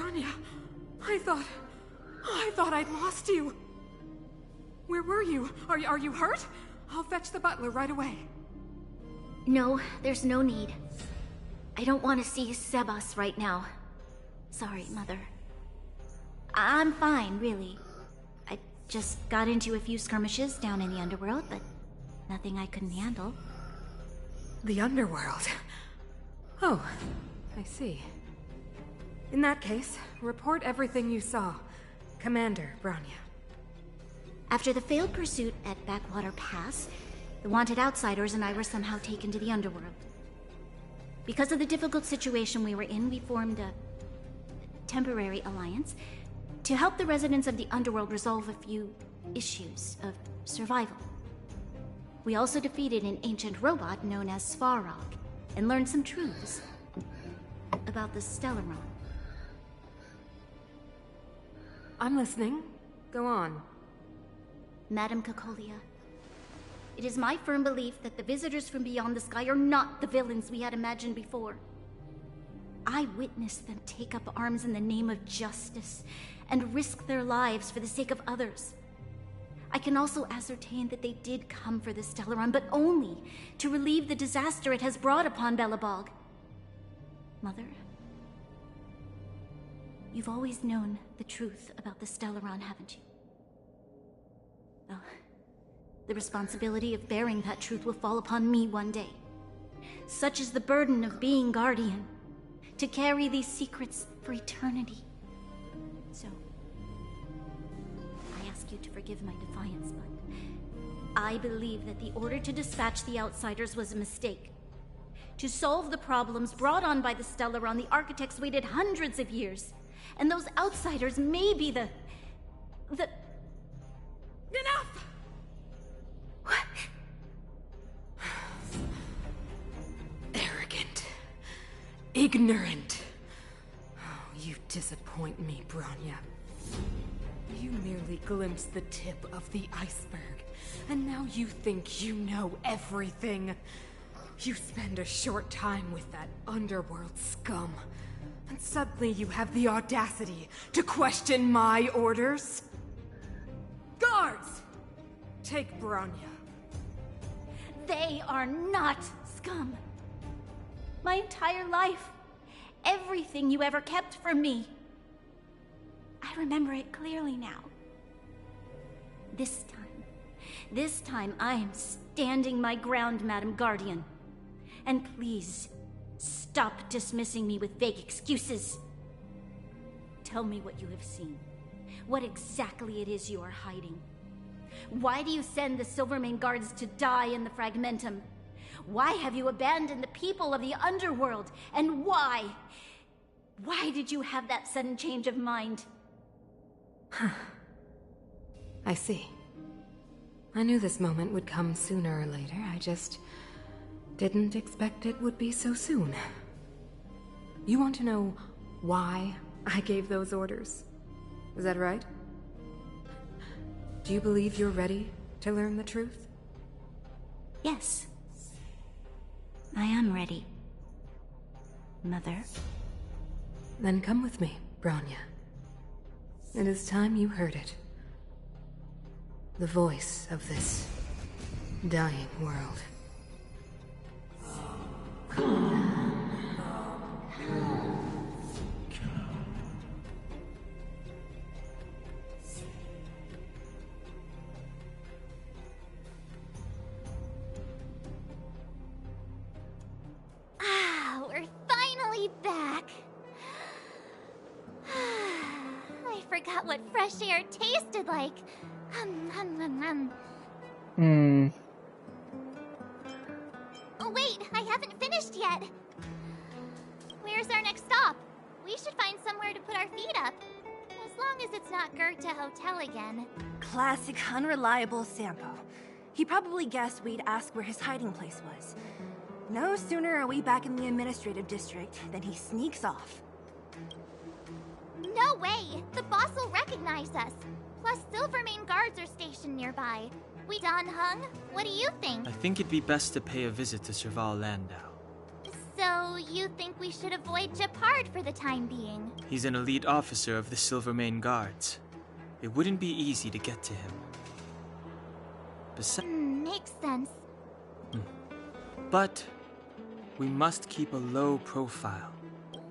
Bronya, I thought I'd lost you. Where were you? Are you hurt? I'll fetch the butler right away. No, there's no need. I don't want to see Sebas right now. Sorry, Mother. I'm fine, really. I just got into a few skirmishes down in the underworld, but nothing I couldn't handle. The underworld? Oh, I see. In that case, report everything you saw. Commander Bronya. After the failed pursuit at Backwater Pass, the wanted outsiders and I were somehow taken to the underworld. Because of the difficult situation we were in, we formed a temporary alliance to help the residents of the underworld resolve a few issues of survival. We also defeated an ancient robot known as Svarog and learned some truths about the Stellaron. I'm listening. Go on. Madam Cacolia, it is my firm belief that the visitors from beyond the sky are not the villains we had imagined before. I witnessed them take up arms in the name of justice and risk their lives for the sake of others. I can also ascertain that they did come for the Stellaron, but only to relieve the disaster it has brought upon Belobog. Mother, you've always known the truth about the Stellaron, haven't you? Well, the responsibility of bearing that truth will fall upon me one day. Such is the burden of being Guardian, to carry these secrets for eternity. So, I ask you to forgive my defiance, but I believe that the order to dispatch the outsiders was a mistake. To solve the problems brought on by the Stellaron, the architects waited hundreds of years. And those outsiders may be the... Enough! What? Arrogant. Ignorant. Oh, you disappoint me, Bronya. You merely glimpsed the tip of the iceberg, and now you think you know everything. You spend a short time with that underworld scum, and suddenly you have the audacity to question my orders? Guards! Take Bronya. They are not scum. My entire life, everything you ever kept from me. I remember it clearly now. This time I am standing my ground, Madam Guardian. And please, stop dismissing me with vague excuses. Tell me what you have seen. What exactly it is you are hiding. Why do you send the Silvermane guards to die in the Fragmentum? Why have you abandoned the people of the underworld? And why? Why did you have that sudden change of mind? I see. I knew this moment would come sooner or later. I just didn't expect it would be so soon. You want to know why I gave those orders? Is that right? Do you believe you're ready to learn the truth? Yes. I am ready, Mother. Then come with me, Bronya. It is time you heard it. The voice of this dying world. We're finally back. I forgot what fresh air tasted like. Oh, wait, I haven't finished yet. Where's our next stop? We should find somewhere to put our feet up. As long as it's not Goethe Hotel again. Classic unreliable Sampo. He probably guessed we'd ask where his hiding place was. No sooner are we back in the administrative district than he sneaks off. No way! The boss will recognize us. Plus, Silvermane guards are stationed nearby. We done, Hung? What do you think? I think it'd be best to pay a visit to Serval Landau. So, you think we should avoid Japard for the time being? He's an elite officer of the Silvermane Guards. It wouldn't be easy to get to him. Makes sense. But we must keep a low profile.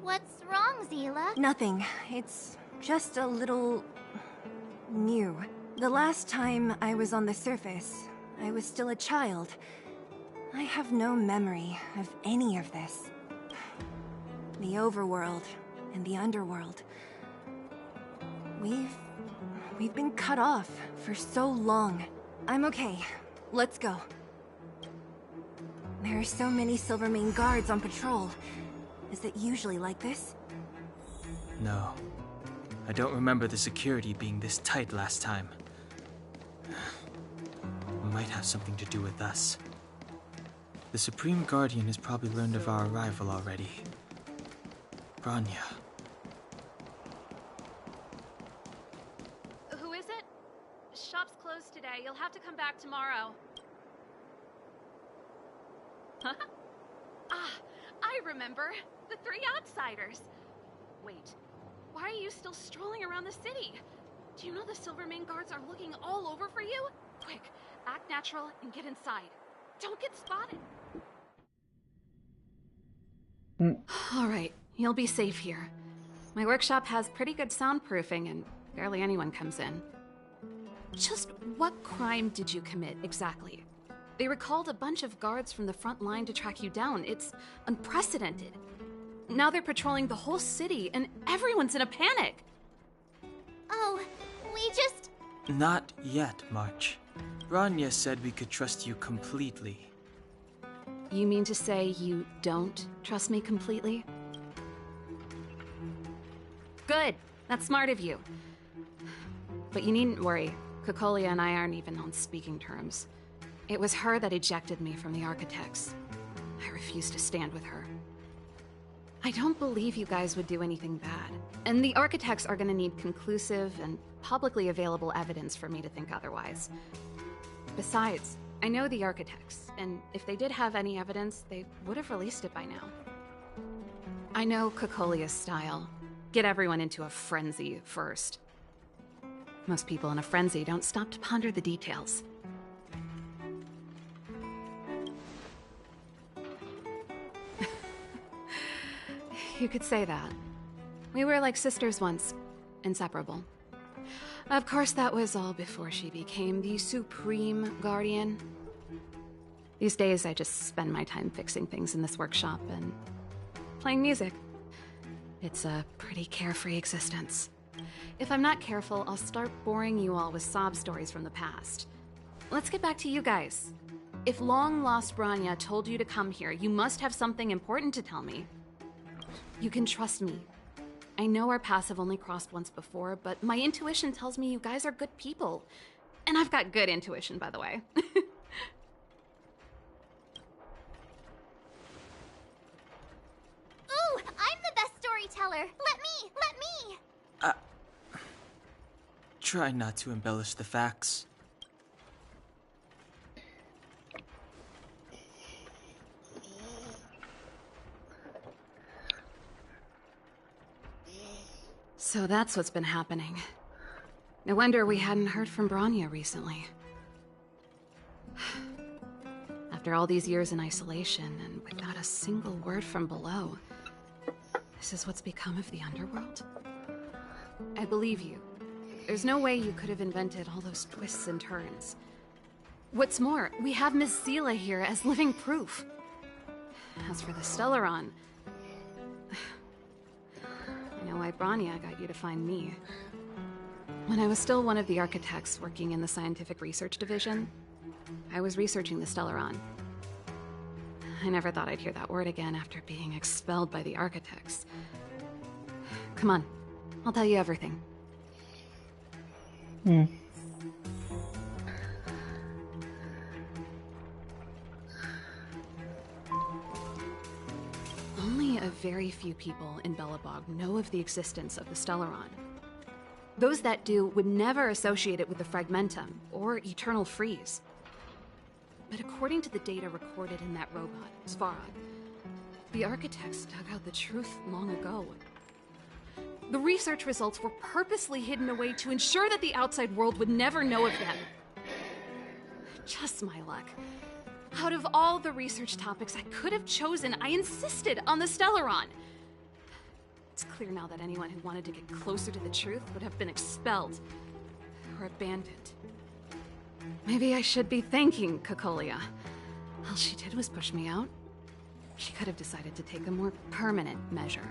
What's wrong, Zila? Nothing. It's just a little... new. The last time I was on the surface, I was still a child. I have no memory of any of this. The overworld and the underworld. We've been cut off for so long. I'm okay. Let's go. There are so many Silvermane guards on patrol. Is it usually like this? No. I don't remember the security being this tight last time. It might have something to do with us. The Supreme Guardian has probably learned of our arrival already. Bronya. Who is it? Shop's closed today. You'll have to come back tomorrow. Huh? Ah, I remember. The three outsiders. Wait, why are you still strolling around the city? Do you know the Silvermane guards are looking all over for you? Quick, act natural and get inside. Don't get spotted. All right, you'll be safe here. My workshop has pretty good soundproofing and barely anyone comes in. Just what crime did you commit exactly? They recalled a bunch of guards from the front line to track you down. It's unprecedented. Now they're patrolling the whole city and everyone's in a panic. Oh, we just... Not yet, March. Bronya said we could trust you completely. You mean to say you don't trust me completely? Good. That's smart of you. But you needn't worry. Cocolia and I aren't even on speaking terms. It was her that ejected me from the Architects. I refuse to stand with her. I don't believe you guys would do anything bad. And the Architects are gonna need conclusive and publicly available evidence for me to think otherwise. Besides, I know the Architects, and if they did have any evidence, they would have released it by now. I know Cocolia's style. Get everyone into a frenzy first. Most people in a frenzy don't stop to ponder the details. You could say that. We were like sisters once, inseparable. Of course, that was all before she became the Supreme Guardian. These days, I just spend my time fixing things in this workshop and playing music. It's a pretty carefree existence. If I'm not careful, I'll start boring you all with sob stories from the past. Let's get back to you guys. If long-lost Bronya told you to come here, you must have something important to tell me. You can trust me. I know our paths have only crossed once before, but my intuition tells me you guys are good people. And I've got good intuition, by the way. Ooh, I'm the best storyteller. Let me! Try not to embellish the facts. So that's what's been happening. No wonder we hadn't heard from Bronya recently. After all these years in isolation and without a single word from below, this is what's become of the underworld? I believe you. There's no way you could have invented all those twists and turns. What's more, we have Miss Zila here as living proof. As for the Stellaron, I know why Bronya got you to find me. When I was still one of the architects working in the scientific research division, I was researching the Stellaron. I never thought I'd hear that word again after being expelled by the architects. Come on, I'll tell you everything. Only a very few people in Belobog know of the existence of the Stellaron. Those that do would never associate it with the Fragmentum or Eternal Freeze. But according to the data recorded in that robot, Svarog, The architects dug out the truth long ago. The research results were purposely hidden away to ensure that the outside world would never know of them. Just my luck. Out of all the research topics I could have chosen, I insisted on the Stellaron. It's clear now that anyone who wanted to get closer to the truth would have been expelled or abandoned. Maybe I should be thanking Cocolia. All she did was push me out. She could have decided to take a more permanent measure.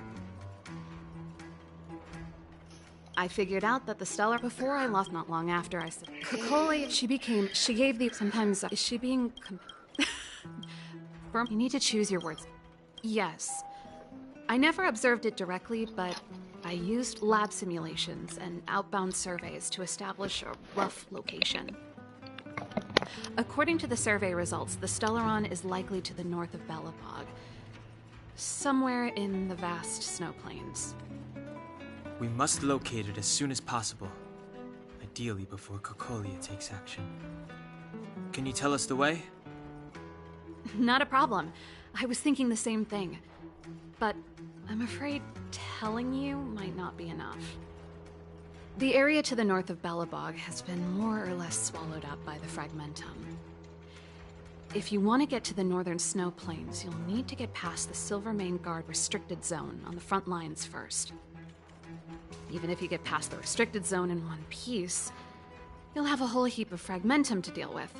I figured out that the Stellar before I left, not long after I said, Cocolia, she gave the, sometimes, is she being, you need to choose your words. Yes. I never observed it directly, but I used lab simulations and outbound surveys to establish a rough location. According to the survey results, the Stellaron is likely to the north of Belobog, somewhere in the vast snow plains. We must locate it as soon as possible, ideally before Cocolia takes action. Can you tell us the way? Not a problem. I was thinking the same thing. But I'm afraid telling you might not be enough. The area to the north of Belobog has been more or less swallowed up by the Fragmentum. If you want to get to the northern snow plains, you'll need to get past the Silvermane Guard restricted zone on the front lines first. Even if you get past the restricted zone in one piece, you'll have a whole heap of Fragmentum to deal with.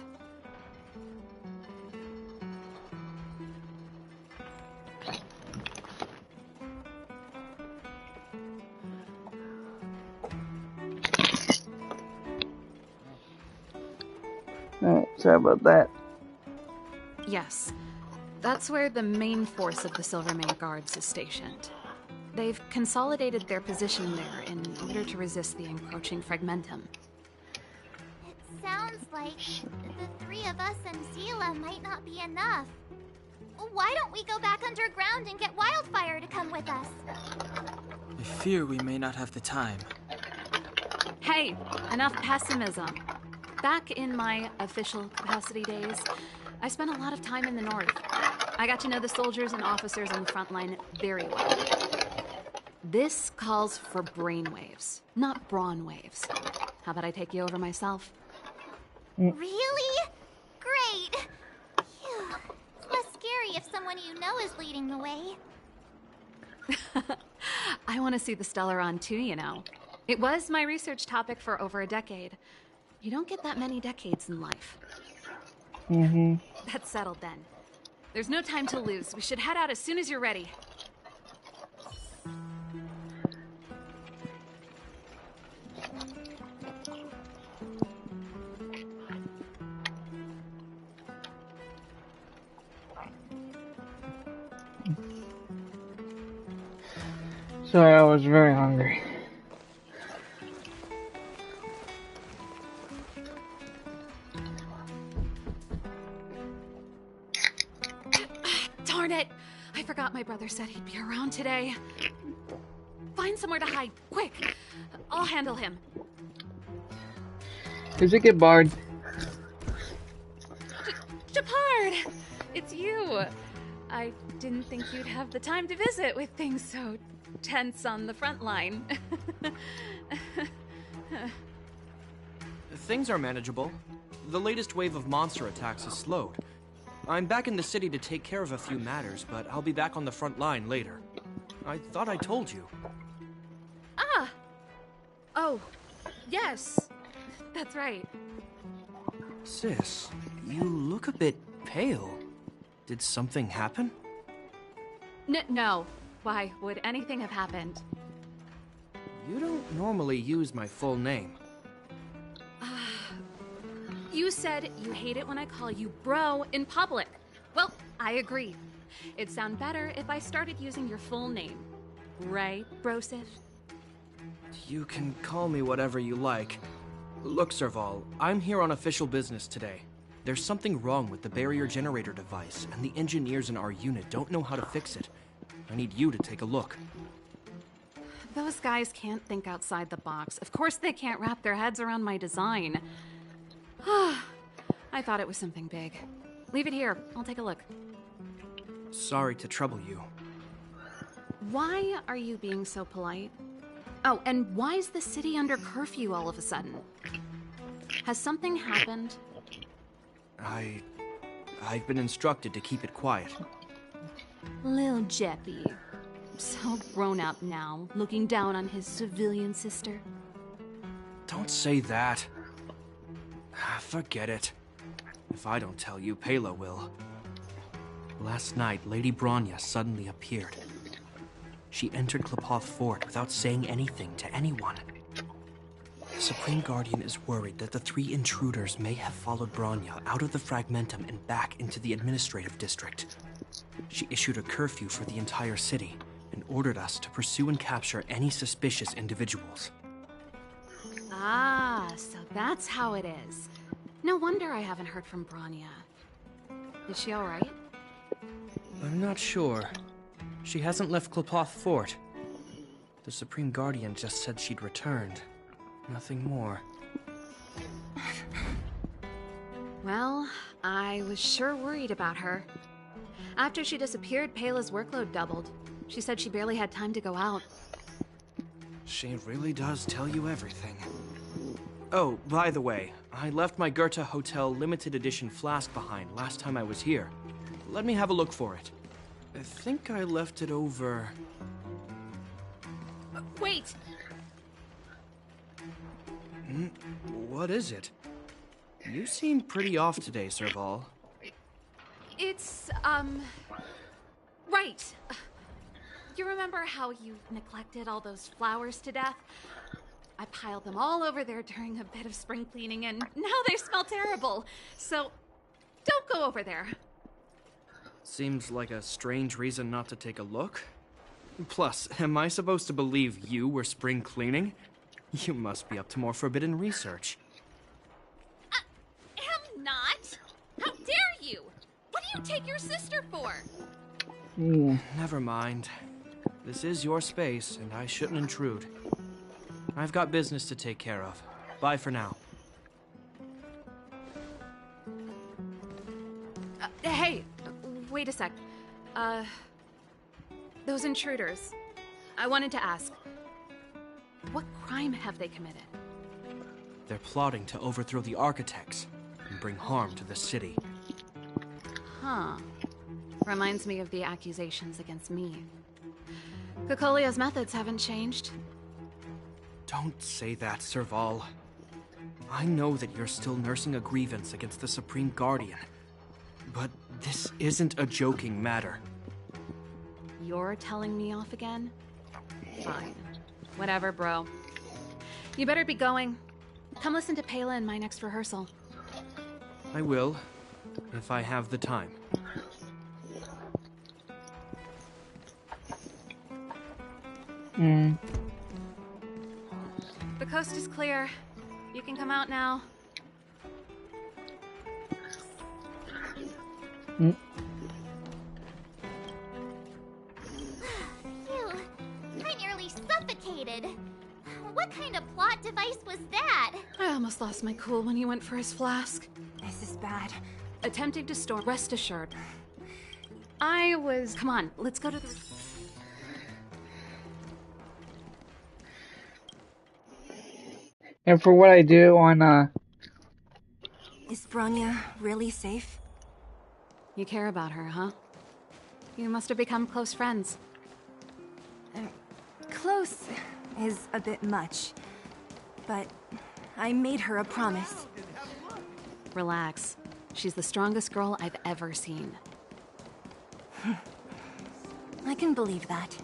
Alright, sorry about that. Yes, that's where the main force of the Silvermane Guards is stationed. They've consolidated their position there in order to resist the encroaching Fragmentum. It sounds like the three of us and Zila might not be enough. Why don't we go back underground and get Wildfire to come with us? I fear we may not have the time. Hey, enough pessimism. Back in my official capacity days, I spent a lot of time in the north. I got to know the soldiers and officers on the front line very well. This calls for brainwaves, not brawn waves. How about I take you over myself? Really? Great! Phew. It's less scary if someone you know is leading the way. I want to see the Stellaron too, you know. It was my research topic for over a decade. You don't get that many decades in life. That's settled then. There's no time to lose. We should head out as soon as you're ready. Sorry, I was very hungry. Darn it! I forgot my brother said he'd be around today. Find somewhere to hide, quick! I'll handle him. Does it get barred? Japard! It's you! I didn't think you'd have the time to visit with things so tense on the front line. Things are manageable. The latest wave of monster attacks has slowed. I'm back in the city to take care of a few matters, but I'll be back on the front line later. I thought I told you. Ah! Oh, yes. That's right. Sis, you look a bit pale. Did something happen? No. Why would anything have happened? You don't normally use my full name. You said you hate it when I call you bro in public. Well, I agree. It'd sound better if I started using your full name. Right, Brosif? You can call me whatever you like. Look, Serval, I'm here on official business today. There's something wrong with the barrier generator device, and the engineers in our unit don't know how to fix it. I need you to take a look. Those guys can't think outside the box. Of course they can't wrap their heads around my design. I thought it was something big. Leave it here. I'll take a look. Sorry to trouble you. Why are you being so polite? Oh, and why is the city under curfew all of a sudden? Has something happened? I've been instructed to keep it quiet. Lil Jeppy. So grown up now, looking down on his civilian sister. Don't say that. Forget it. If I don't tell you, Pela will. Last night, Lady Bronya suddenly appeared. She entered Klepoth Fort without saying anything to anyone. The Supreme Guardian is worried that the 3 intruders may have followed Bronya out of the Fragmentum and back into the administrative district. She issued a curfew for the entire city and ordered us to pursue and capture any suspicious individuals. Ah, so that's how it is. No wonder I haven't heard from Bronya. Is she alright? I'm not sure. She hasn't left Klepoth Fort. The Supreme Guardian just said she'd returned. Nothing more. Well, I was sure worried about her. After she disappeared, Pela's workload doubled. She said she barely had time to go out. She really does tell you everything. Oh, by the way, I left my Goethe Hotel limited edition flask behind last time I was here. Let me have a look for it. I think I left it over... Wait! What is it? You seem pretty off today, Serval. It's, right. You remember how you neglected all those flowers to death? I piled them all over there during a bit of spring cleaning, and now they smell terrible. So, don't go over there. Seems like a strange reason not to take a look. Plus, am I supposed to believe you were spring cleaning? You must be up to more forbidden research. Am not. How dare you? What do you take your sister for? Never mind. This is your space, and I shouldn't intrude. I've got business to take care of. Bye for now. Hey, wait a sec. Those intruders. I wanted to ask, what crime have they committed? They're plotting to overthrow the architects and bring harm to the city. Huh. Reminds me of the accusations against me. Kokolio's methods haven't changed. Don't say that, Serval. I know that you're still nursing a grievance against the Supreme Guardian, but this isn't a joking matter. You're telling me off again? Fine. Whatever, bro. You better be going. Come listen to Pela in my next rehearsal. I will, if I have the time. The coast is clear. You can come out now. Phew, I nearly suffocated. What kind of plot device was that? I almost lost my cool when he went for his flask. This is bad. Attempting to storm, rest assured. I was... Come on, let's go to the... And for what I do on, Is Bronya really safe? You care about her, huh? You must have become close friends. Close is a bit much. But I made her a promise. Relax. She's the strongest girl I've ever seen. I can believe that.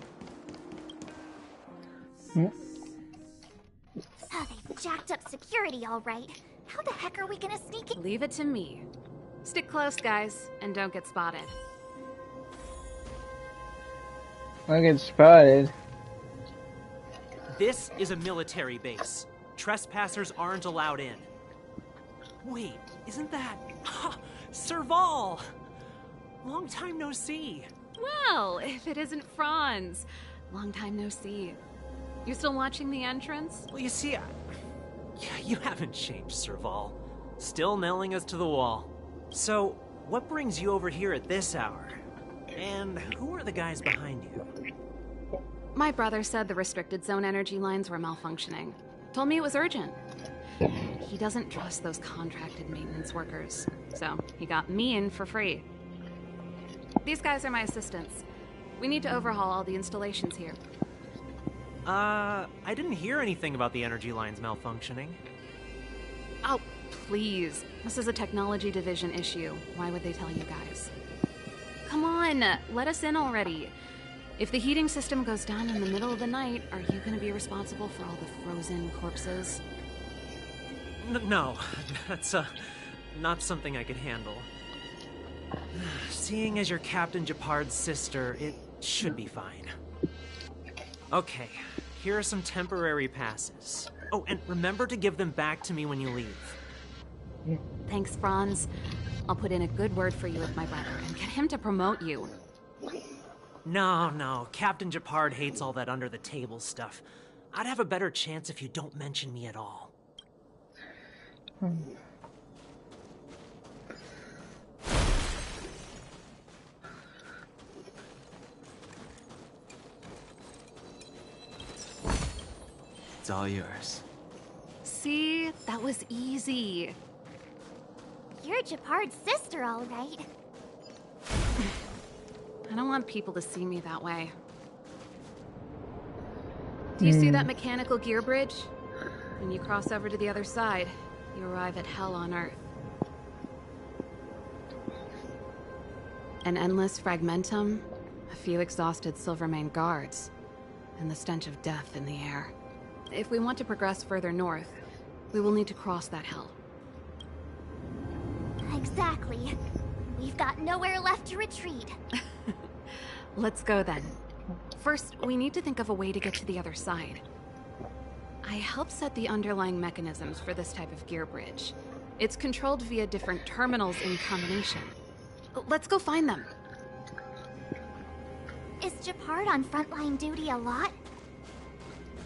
Oh, they've jacked up security all right. How the heck are we gonna sneak in? Leave it to me. Stick close, guys, and don't get spotted. I get spotted. This is a military base. Trespassers aren't allowed in. Wait, isn't that... Serval! Long time no see. Well, if it isn't Franz. Long time no see. You still watching the entrance? Well, you see, you haven't changed, Serval. Still nailing us to the wall. So, what brings you over here at this hour? And who are the guys behind you? My brother said the restricted zone energy lines were malfunctioning. Told me it was urgent. He doesn't trust those contracted maintenance workers, so he got me in for free. These guys are my assistants. We need to overhaul all the installations here. I didn't hear anything about the energy lines malfunctioning. Oh, please. This is a technology division issue. Why would they tell you guys? Come on, let us in already. If the heating system goes down in the middle of the night, are you gonna be responsible for all the frozen corpses? No, that's not something I could handle. Seeing as you're Captain Japard's sister, it should be fine. Okay, here are some temporary passes. Oh, and remember to give them back to me when you leave. Thanks, Franz. I'll put in a good word for you with my brother and get him to promote you. No, Captain Japard hates all that under-the-table stuff. I'd have a better chance if you don't mention me at all. It's all yours. See? That was easy. You're Japard's sister, all right. I don't want people to see me that way. Do you see that mechanical gear bridge? When you cross over to the other side, you arrive at hell on Earth. An endless fragmentum, a few exhausted Silvermane guards, and the stench of death in the air. If we want to progress further north, we will need to cross that hell. Exactly. We've got nowhere left to retreat. Let's go then. First, we need to think of a way to get to the other side. I helped set the underlying mechanisms for this type of gear bridge. It's controlled via different terminals in combination. Let's go find them. Is Japard on frontline duty a lot?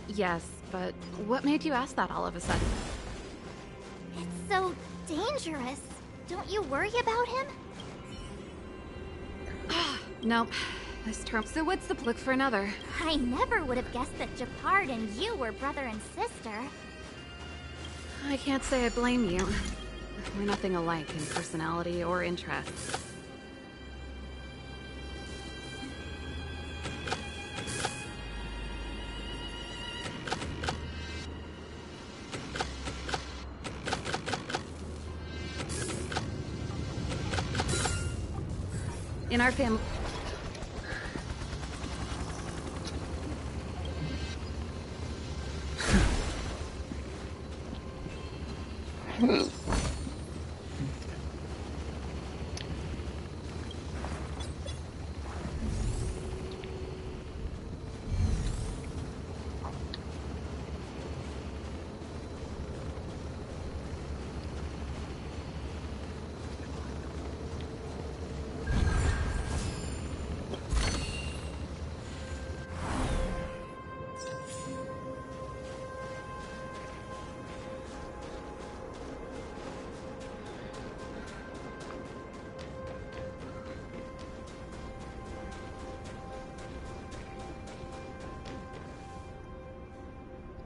Yes, but what made you ask that all of a sudden? It's so dangerous. Don't you worry about him? Nope. So what's the look for another? I never would have guessed that Japard and you were brother and sister. I can't say I blame you. We're nothing alike in personality or interests. In our family...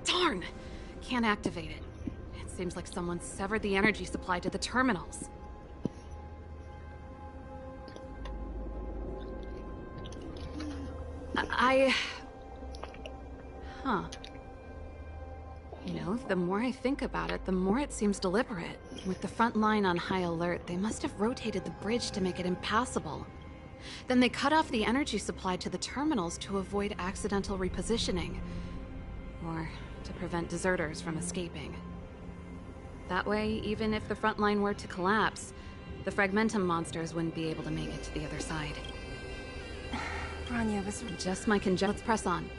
Darn! Can't activate it. It seems like someone severed the energy supply to the terminals. Huh. You know, the more I think about it, the more it seems deliberate. With the front line on high alert, they must have rotated the bridge to make it impassable. Then they cut off the energy supply to the terminals to avoid accidental repositioning. Or to prevent deserters from escaping. That way, even if the front line were to collapse, the Fragmentum monsters wouldn't be able to make it to the other side. Bronya was... Just my conjecture. Let's press on.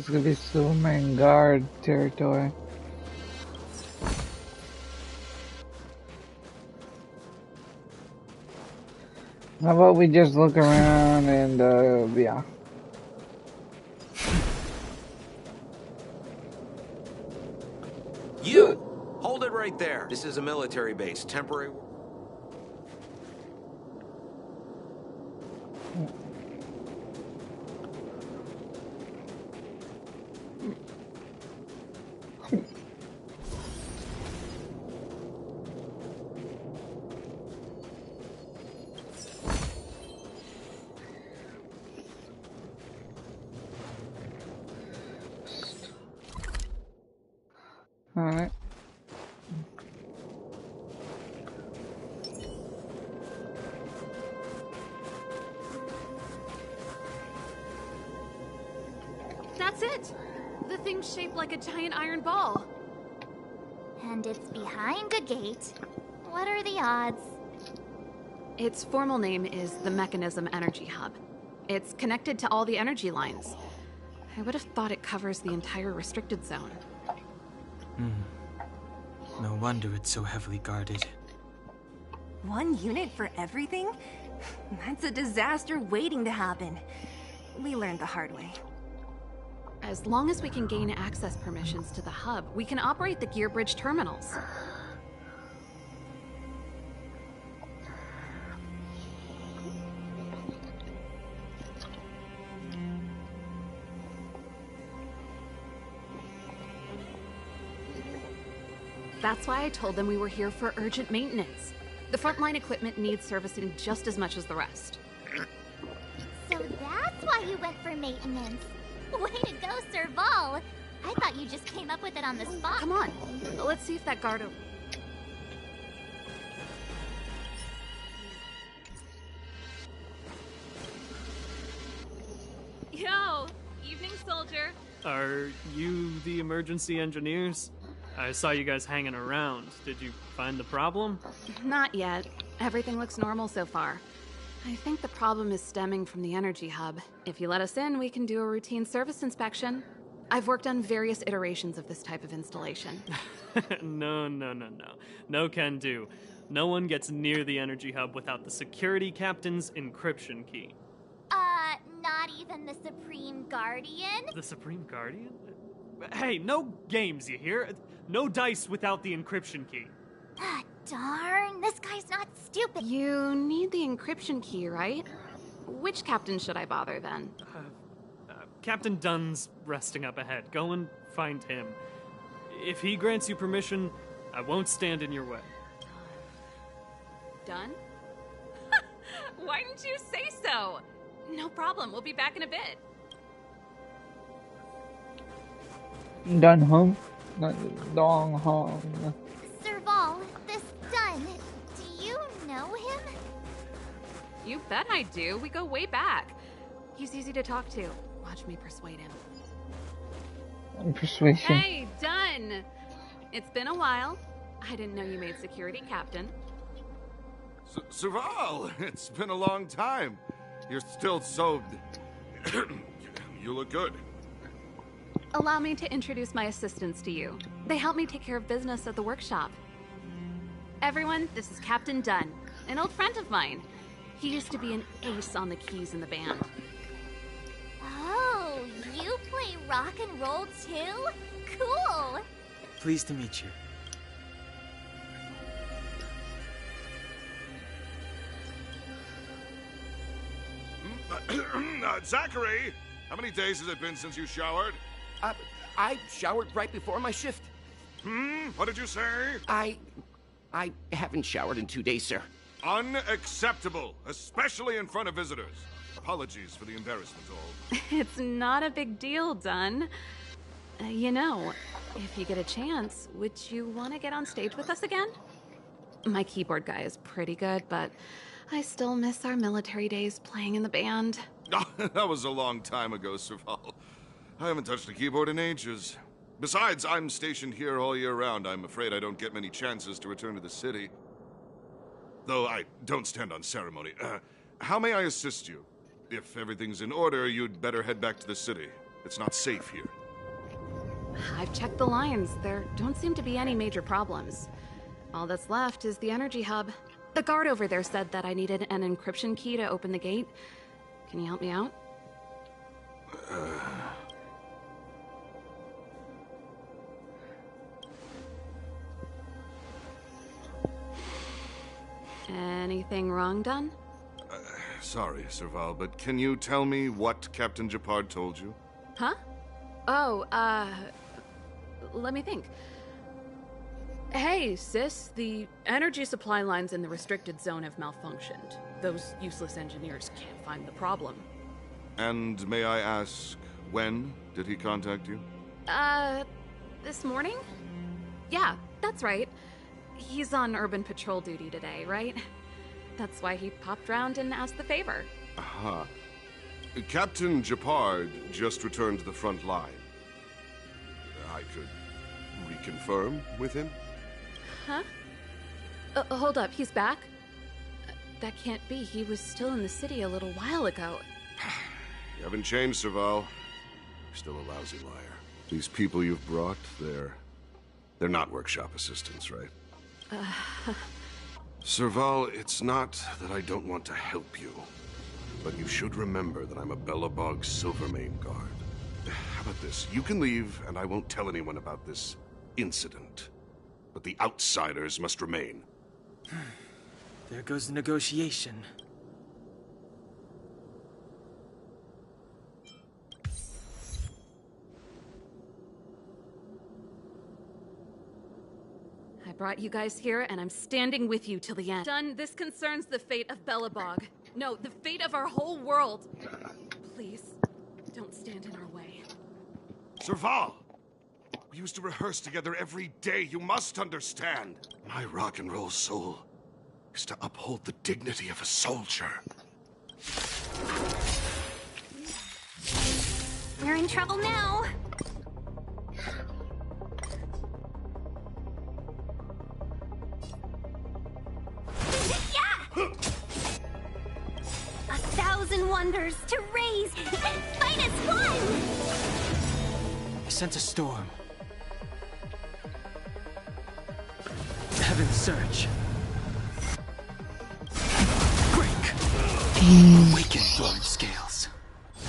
it's gonna be Superman guard territory. How about we just look around and, yeah. You! Hold it right there. This is a military base. Temporary... Alright. That's it! The thing's shaped like a giant iron ball. And it's behind a gate. What are the odds? Its formal name is the Mechanism Energy Hub. It's connected to all the energy lines. I would have thought it covers the entire restricted zone. No wonder it's so heavily guarded. One unit for everything? That's a disaster waiting to happen. We learned the hard way. As long as we can gain access permissions to the hub, we can operate the gear bridge terminals. That's why I told them we were here for urgent maintenance. The frontline equipment needs servicing just as much as the rest. So that's why you went for maintenance. Way to go, Serval! I thought you just came up with it on the spot. Come on, let's see if that guard... Yo! Evening, soldier. Are you the emergency engineers? I saw you guys hanging around. Did you find the problem? Not yet. Everything looks normal so far. I think the problem is stemming from the energy hub. If you let us in, we can do a routine service inspection. I've worked on various iterations of this type of installation. No. No can do. No one gets near the energy hub without the security captain's encryption key. Not even the Supreme Guardian? The Supreme Guardian? Hey, no games, you hear? No dice without the encryption key. Ah, darn. This guy's not stupid. You need the encryption key, right? Which captain should I bother then? Captain Dunn's resting up ahead. Go and find him. If he grants you permission, I won't stand in your way. Dunn? Why didn't you say so? No problem. We'll be back in a bit. Done home? Not dong home. Serval, this Dunn, do you know him? You bet I do. We go way back. He's easy to talk to. Watch me persuade him. Persuasion. Hey, Dunn! It's been a while. I didn't know you made security captain. Serval, it's been a long time. You're still so... You look good. Allow me to introduce my assistants to you. They help me take care of business at the workshop. Everyone, this is Captain Dunn, an old friend of mine. He used to be an ace on the keys in the band. Oh, you play rock and roll too? Cool! Pleased to meet you. Zachary! How many days has it been since you showered? I showered right before my shift. What did you say? I haven't showered in 2 days, sir. Unacceptable, especially in front of visitors. Apologies for the embarrassment, all. It's not a big deal, Dunn. You know, if you get a chance, would you want to get on stage with us again? My keyboard guy is pretty good, but I still miss our military days playing in the band. That was a long time ago, Serval. I haven't touched a keyboard in ages. Besides, I'm stationed here all year round. I'm afraid I don't get many chances to return to the city. Though I don't stand on ceremony. How may I assist you? If everything's in order, you'd better head back to the city. It's not safe here. I've checked the lines. There don't seem to be any major problems. All that's left is the energy hub. The guard over there said that I needed an encryption key to open the gate. Can you help me out? Anything wrong done? Sorry, Serval, but can you tell me what Captain Japard told you? Huh? Oh, let me think. Hey, sis, the energy supply lines in the restricted zone have malfunctioned. Those useless engineers can't find the problem. And may I ask, when did he contact you? This morning? Yeah, that's right. He's on urban patrol duty today, right? That's why he popped round and asked the favor. Aha. Captain Japard just returned to the front line. I could reconfirm with him? Huh? Hold up, he's back? That can't be. He was still in the city a little while ago. You haven't changed, Serval. You're still a lousy liar. These people you've brought, they're not workshop assistants, right? Serval, it's not that I don't want to help you, but you should remember that I'm a Belobog Silvermane guard. How about this? You can leave, and I won't tell anyone about this incident. But the outsiders must remain. There goes the negotiation. I brought you guys here, and I'm standing with you till the end. Done. This concerns the fate of Belobog. No, the fate of our whole world. Please, don't stand in our way. Serval! We used to rehearse together every day. You must understand. My rock and roll soul is to uphold the dignity of a soldier. We're in trouble now. Yeah! 1,000 wonders to raise and fight as one! I sense a storm. Heaven surge. Break! Awaken thorn scales.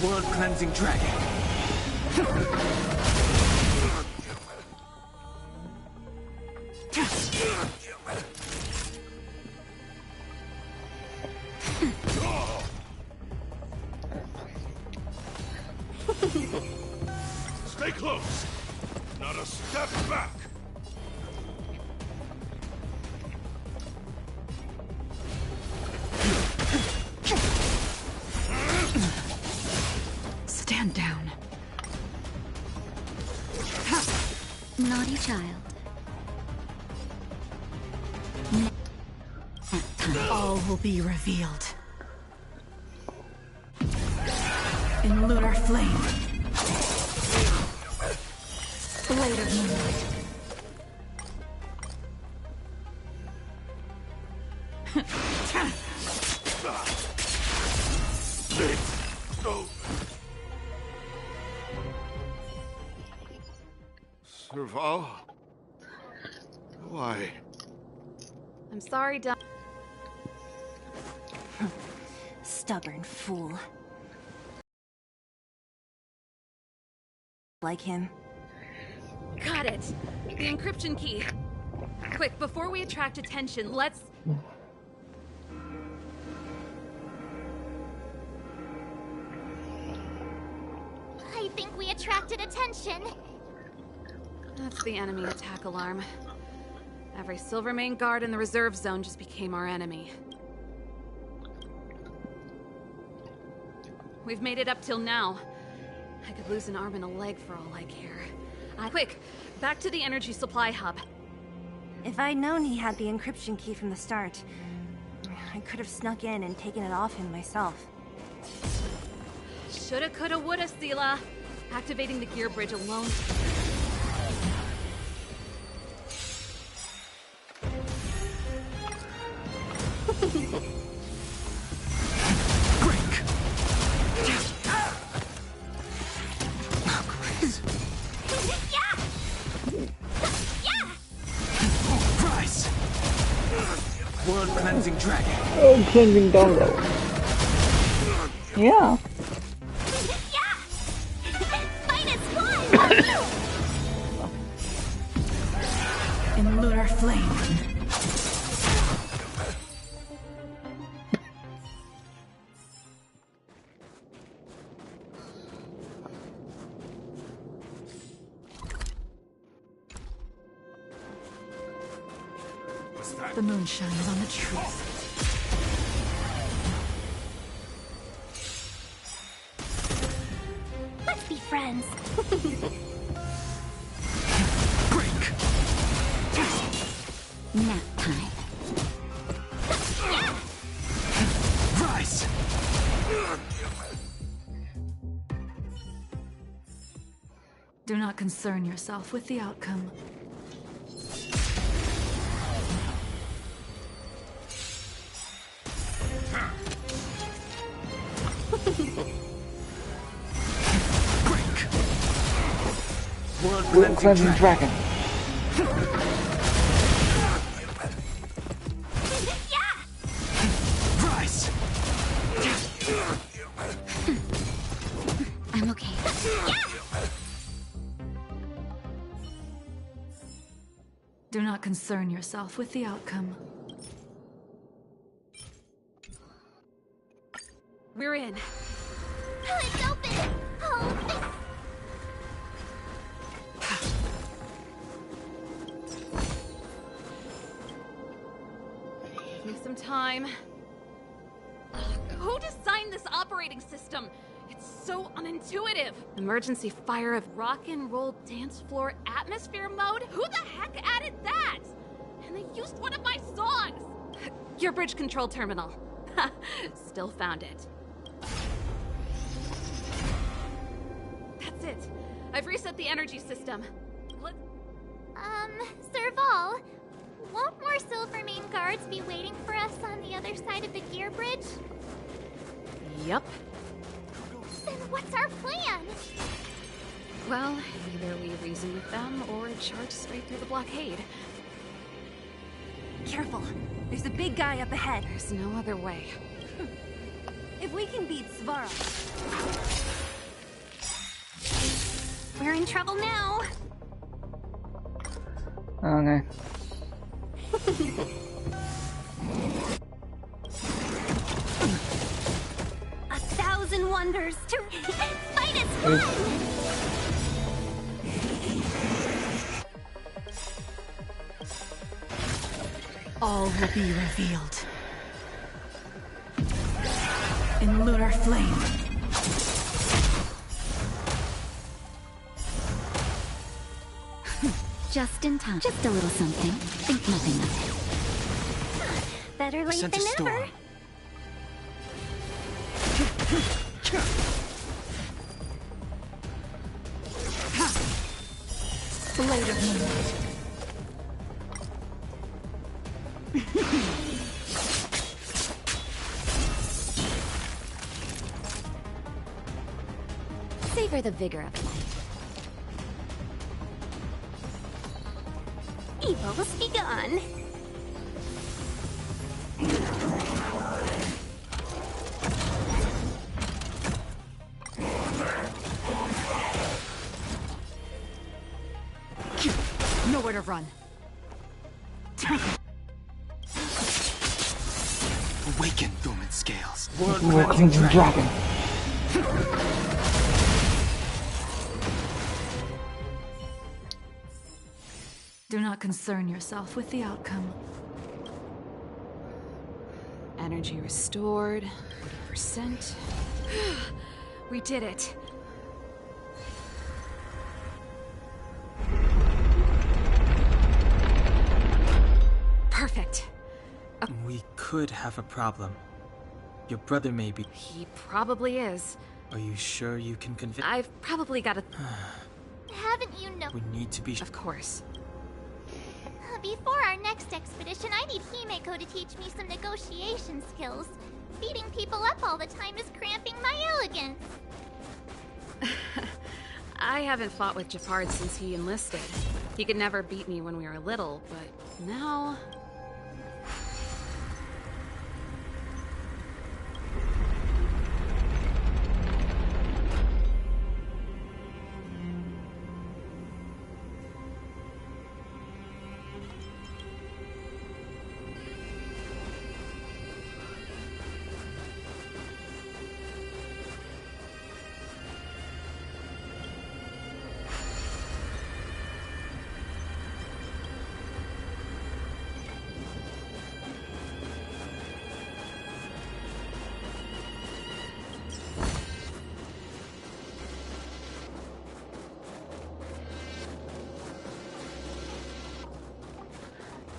World cleansing dragon. Stay close. Not a step back. Stand down. Naughty child. All will be revealed. In lunar flame. Blade of moonlight. Serval? Why? I'm sorry, Don. Stubborn fool. Like him. Got it. The encryption key. Quick, before we attract attention, let's... I think we attracted attention. That's the enemy attack alarm. Every Silvermane guard in the reserve zone just became our enemy. We've made it up till now. I could lose an arm and a leg for all I care. Quick, back to the energy supply hub. If I'd known he had the encryption key from the start, I could have snuck in and taken it off him myself. Shoulda, coulda, woulda, Sela. Activating the gear bridge alone. World cleansing dragon. Oh, cleansing dodo. Yeah. In lunar flame. The moon shines on the truth. Let's be friends. Nap time. Rise! Do not concern yourself with the outcome. World cleansing dragon. Rise! I'm okay. Do not concern yourself with the outcome. We're in. It's open. Oh, Give me some time. Who designed this operating system? It's so unintuitive. Emergency fire of rock and roll dance floor atmosphere mode? Who the heck added that? And they used one of my songs. Your bridge control terminal. Still found it. That's it. I've reset the energy system. Serval, won't more Silvermane guards be waiting for us on the other side of the gear bridge? Yep. Then what's our plan? Well, either we reason with them or charge straight through the blockade. Careful. There's a big guy up ahead. There's no other way. If we can beat Svara... We're in trouble now. Okay. 1,000 wonders to fight as one! All will be revealed. In lunar flame. Just in time. Just a little something. Think nothing of it. Better late Sent than a storm. never. Blade of moonlight. Savor the vigor of life. Evils be gone. Nowhere to run. Awaken, dormant scales. World World cleansing cleansing dragon. Do not concern yourself with the outcome. Energy restored. 40%. We did it. Perfect. We could have a problem. Your brother may be... He probably is. Are you sure you can convince... I've probably got a... Haven't you know? We need to be... Of course. Before our next expedition, I need Himeko to teach me some negotiation skills. Beating people up all the time is cramping my elegance. I haven't fought with Jafard since he enlisted. He could never beat me when we were little, but now...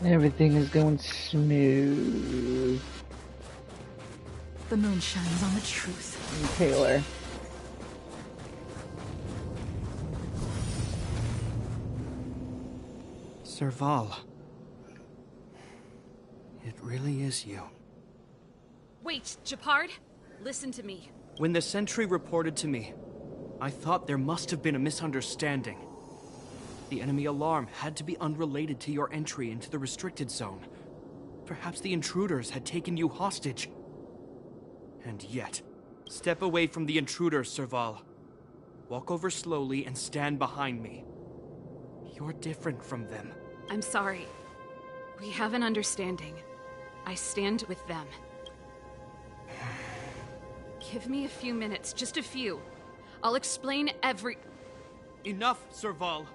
Everything is going smooth. The moon shines on the truth. And Taylor. Serval. It really is you. Wait, Japard, listen to me. When the sentry reported to me, I thought there must have been a misunderstanding. The enemy alarm had to be unrelated to your entry into the restricted zone. Perhaps the intruders had taken you hostage. And yet, step away from the intruders, Serval. Walk over slowly and stand behind me. You're different from them. I'm sorry. We have an understanding. I stand with them. Give me a few minutes, just a few. I'll explain every... Enough, Serval.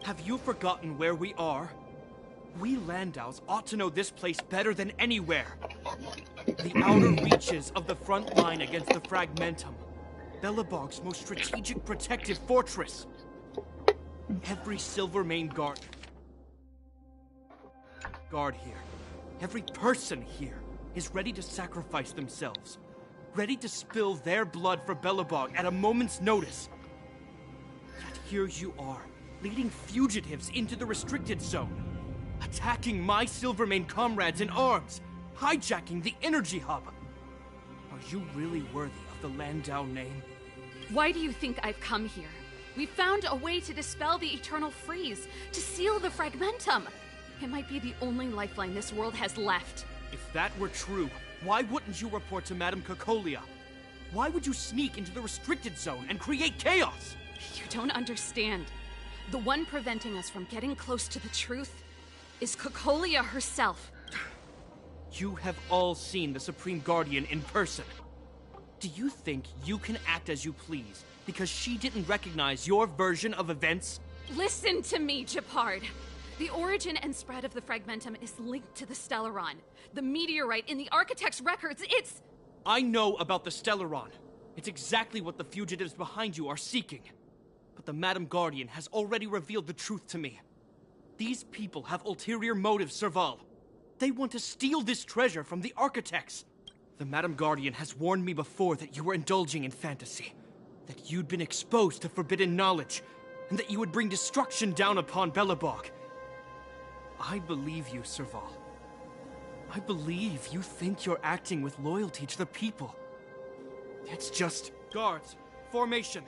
Have you forgotten where we are? We Landaus ought to know this place better than anywhere. The outer reaches of the front line against the Fragmentum. Belobog's most strategic protective fortress. Every Silvermane guard here, every person here is ready to sacrifice themselves, ready to spill their blood for Belobog at a moment's notice. Yet here you are, leading fugitives into the restricted zone, attacking my Silvermane comrades in arms, hijacking the energy hub. Are you really worthy of the Landau name? Why do you think I've come here? We found a way to dispel the eternal freeze, to seal the Fragmentum. It might be the only lifeline this world has left. If that were true, why wouldn't you report to Madame Cocolia? Why would you sneak into the restricted zone and create chaos? You don't understand. The one preventing us from getting close to the truth is Cocolia herself. You have all seen the Supreme Guardian in person. Do you think you can act as you please because she didn't recognize your version of events? Listen to me, Japard. The origin and spread of the Fragmentum is linked to the Stellaron. The meteorite in the Architect's records, it's... I know about the Stellaron. It's exactly what the fugitives behind you are seeking. But the Madam Guardian has already revealed the truth to me. These people have ulterior motives, Serval. They want to steal this treasure from the Architects. The Madam Guardian has warned me before that you were indulging in fantasy. That you'd been exposed to forbidden knowledge, and that you would bring destruction down upon Belobog. I believe you, Serval. I believe you think you're acting with loyalty to the people. It's just... Guards, formation.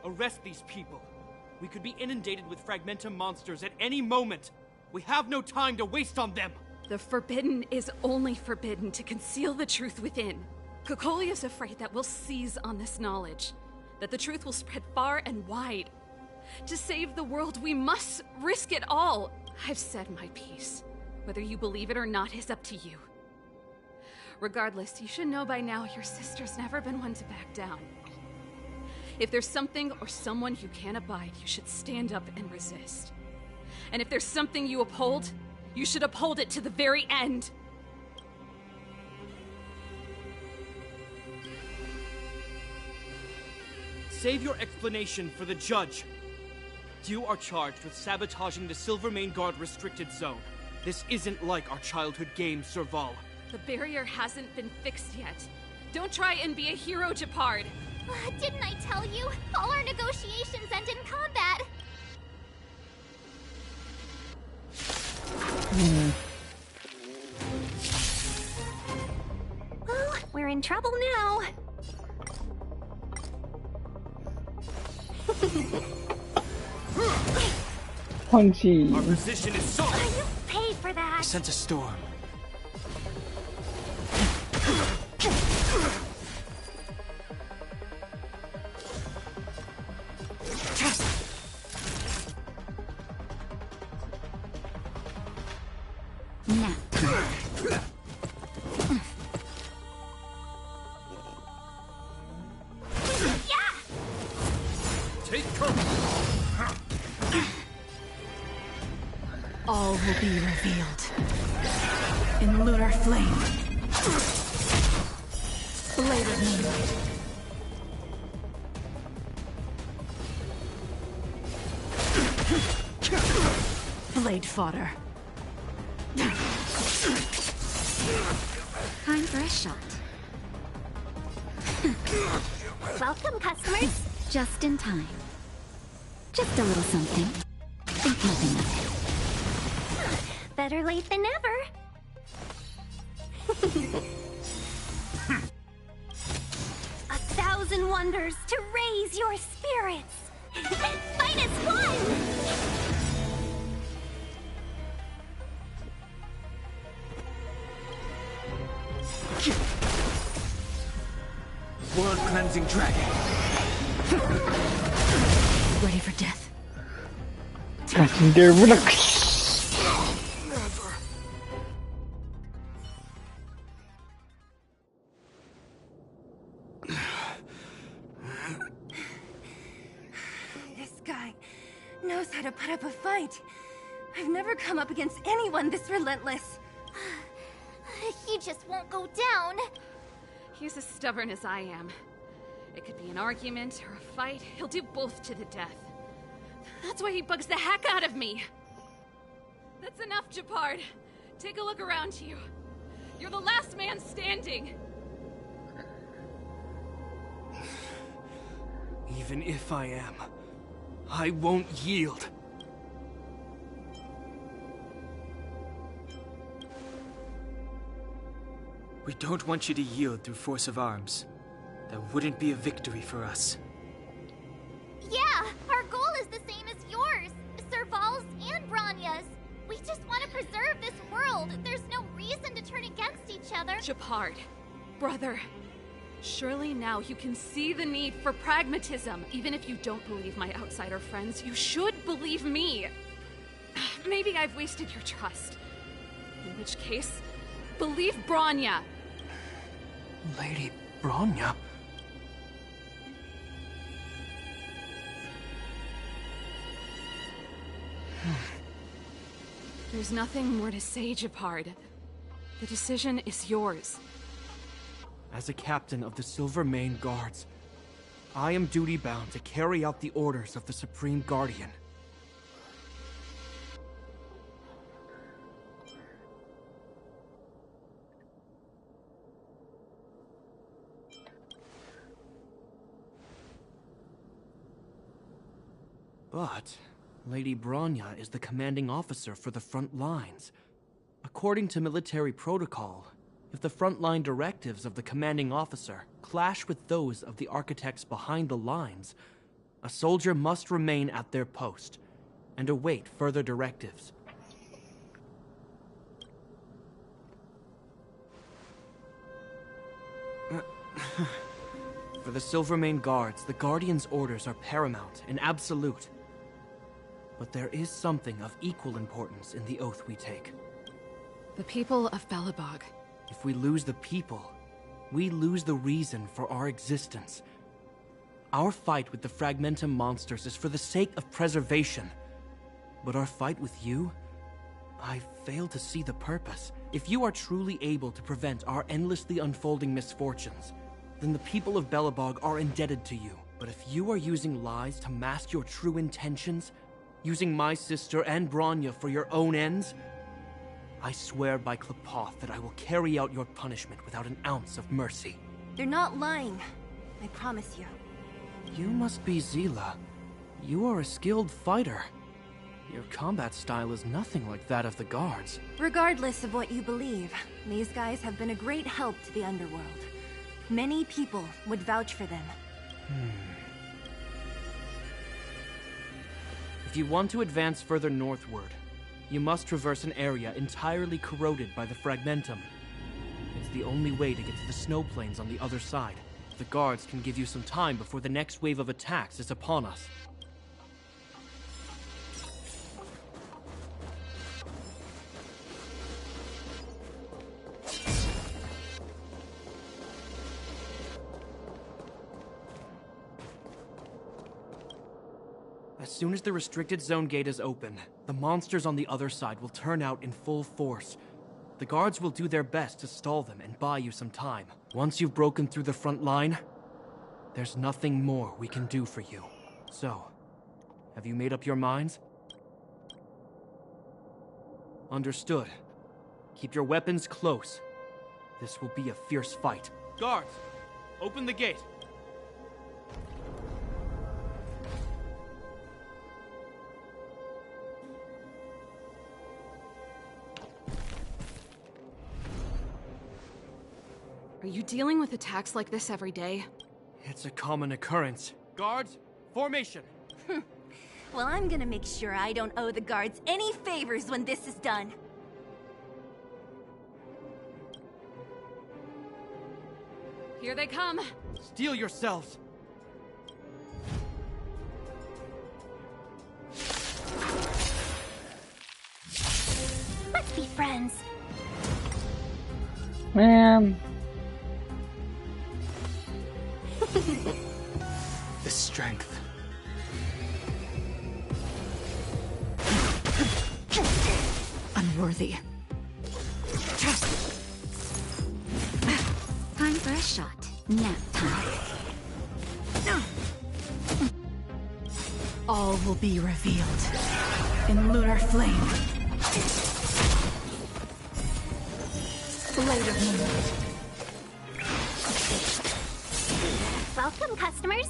Arrest these people. We could be inundated with Fragmentum monsters at any moment. We have no time to waste on them. The forbidden is only forbidden to conceal the truth within. Cocolia is afraid that we'll seize on this knowledge. That the truth will spread far and wide. To save the world, we must risk it all. I've said my piece. Whether you believe it or not is up to you. Regardless, you should know by now your sister's never been one to back down. If there's something or someone you can't abide, you should stand up and resist. And if there's something you uphold, you should uphold it to the very end. Save your explanation for the judge. You are charged with sabotaging the Silvermane Guard restricted zone. This isn't like our childhood game, Serval. The barrier hasn't been fixed yet. Don't try and be a hero, Japard. Didn't I tell you? All our negotiations end in combat. Well, we're in trouble now. Punchy. Our position is so... You paid for that. I sense a storm. Now. Take cover! All will be revealed in lunar flame. Blade of moonlight. blade fodder. Time for a shot. Welcome, customers. Just in time. Just a little something. Think nothing of it. Better late than never. 1,000 wonders to raise your spirits. Minus one! World cleansing dragon. Ready for death. This guy knows how to put up a fight. I've never come up against anyone this relentless. He just won't go down. He's as stubborn as I am. It could be an argument or a fight. He'll do both to the death. That's why he bugs the heck out of me. That's enough, Japard. Take a look around you. You're the last man standing. Even if I am, I won't yield. We don't want you to yield through force of arms. That wouldn't be a victory for us. Yeah, our goal is the same as yours. Serval's and Bronya's. We just want to preserve this world. There's no reason to turn against each other. Japard, brother, surely now you can see the need for pragmatism. Even if you don't believe my outsider friends, you should believe me. Maybe I've wasted your trust. In which case, believe Bronya. Lady Bronya? There's nothing more to say, Japard. The decision is yours. As a captain of the Silvermane Guards, I am duty-bound to carry out the orders of the Supreme Guardian. But Lady Bronya is the commanding officer for the front lines. According to military protocol, if the frontline directives of the commanding officer clash with those of the architects behind the lines, a soldier must remain at their post and await further directives. For the Silvermane Guards, the Guardian's orders are paramount and absolute. But there is something of equal importance in the oath we take. The people of Belobog. If we lose the people, we lose the reason for our existence. Our fight with the Fragmentum monsters is for the sake of preservation. But our fight with you? I fail to see the purpose. If you are truly able to prevent our endlessly unfolding misfortunes, then the people of Belobog are indebted to you. But if you are using lies to mask your true intentions, using my sister and Bronya for your own ends, I swear by Klepoth that I will carry out your punishment without an ounce of mercy. They're not lying. I promise you. You must be Zila. You are a skilled fighter. Your combat style is nothing like that of the guards. Regardless of what you believe, these guys have been a great help to the underworld. Many people would vouch for them. If you want to advance further northward, you must traverse an area entirely corroded by the Fragmentum. It's the only way to get to the snow plains on the other side. The guards can give you some time before the next wave of attacks is upon us. As soon as the restricted zone gate is open, the monsters on the other side will turn out in full force. The guards will do their best to stall them and buy you some time. Once you've broken through the front line, there's nothing more we can do for you. So, have you made up your minds? Understood. Keep your weapons close. This will be a fierce fight. Guards, open the gate. Are you dealing with attacks like this every day? It's a common occurrence. Guards, formation. Well, I'm gonna make sure I don't owe the guards any favors when this is done. Here they come. Steel yourselves. Let's be friends. Man. The strength. Unworthy. Time for a shot. Nap time. All will be revealed in lunar flame. Blade of moonlight. Welcome, customers.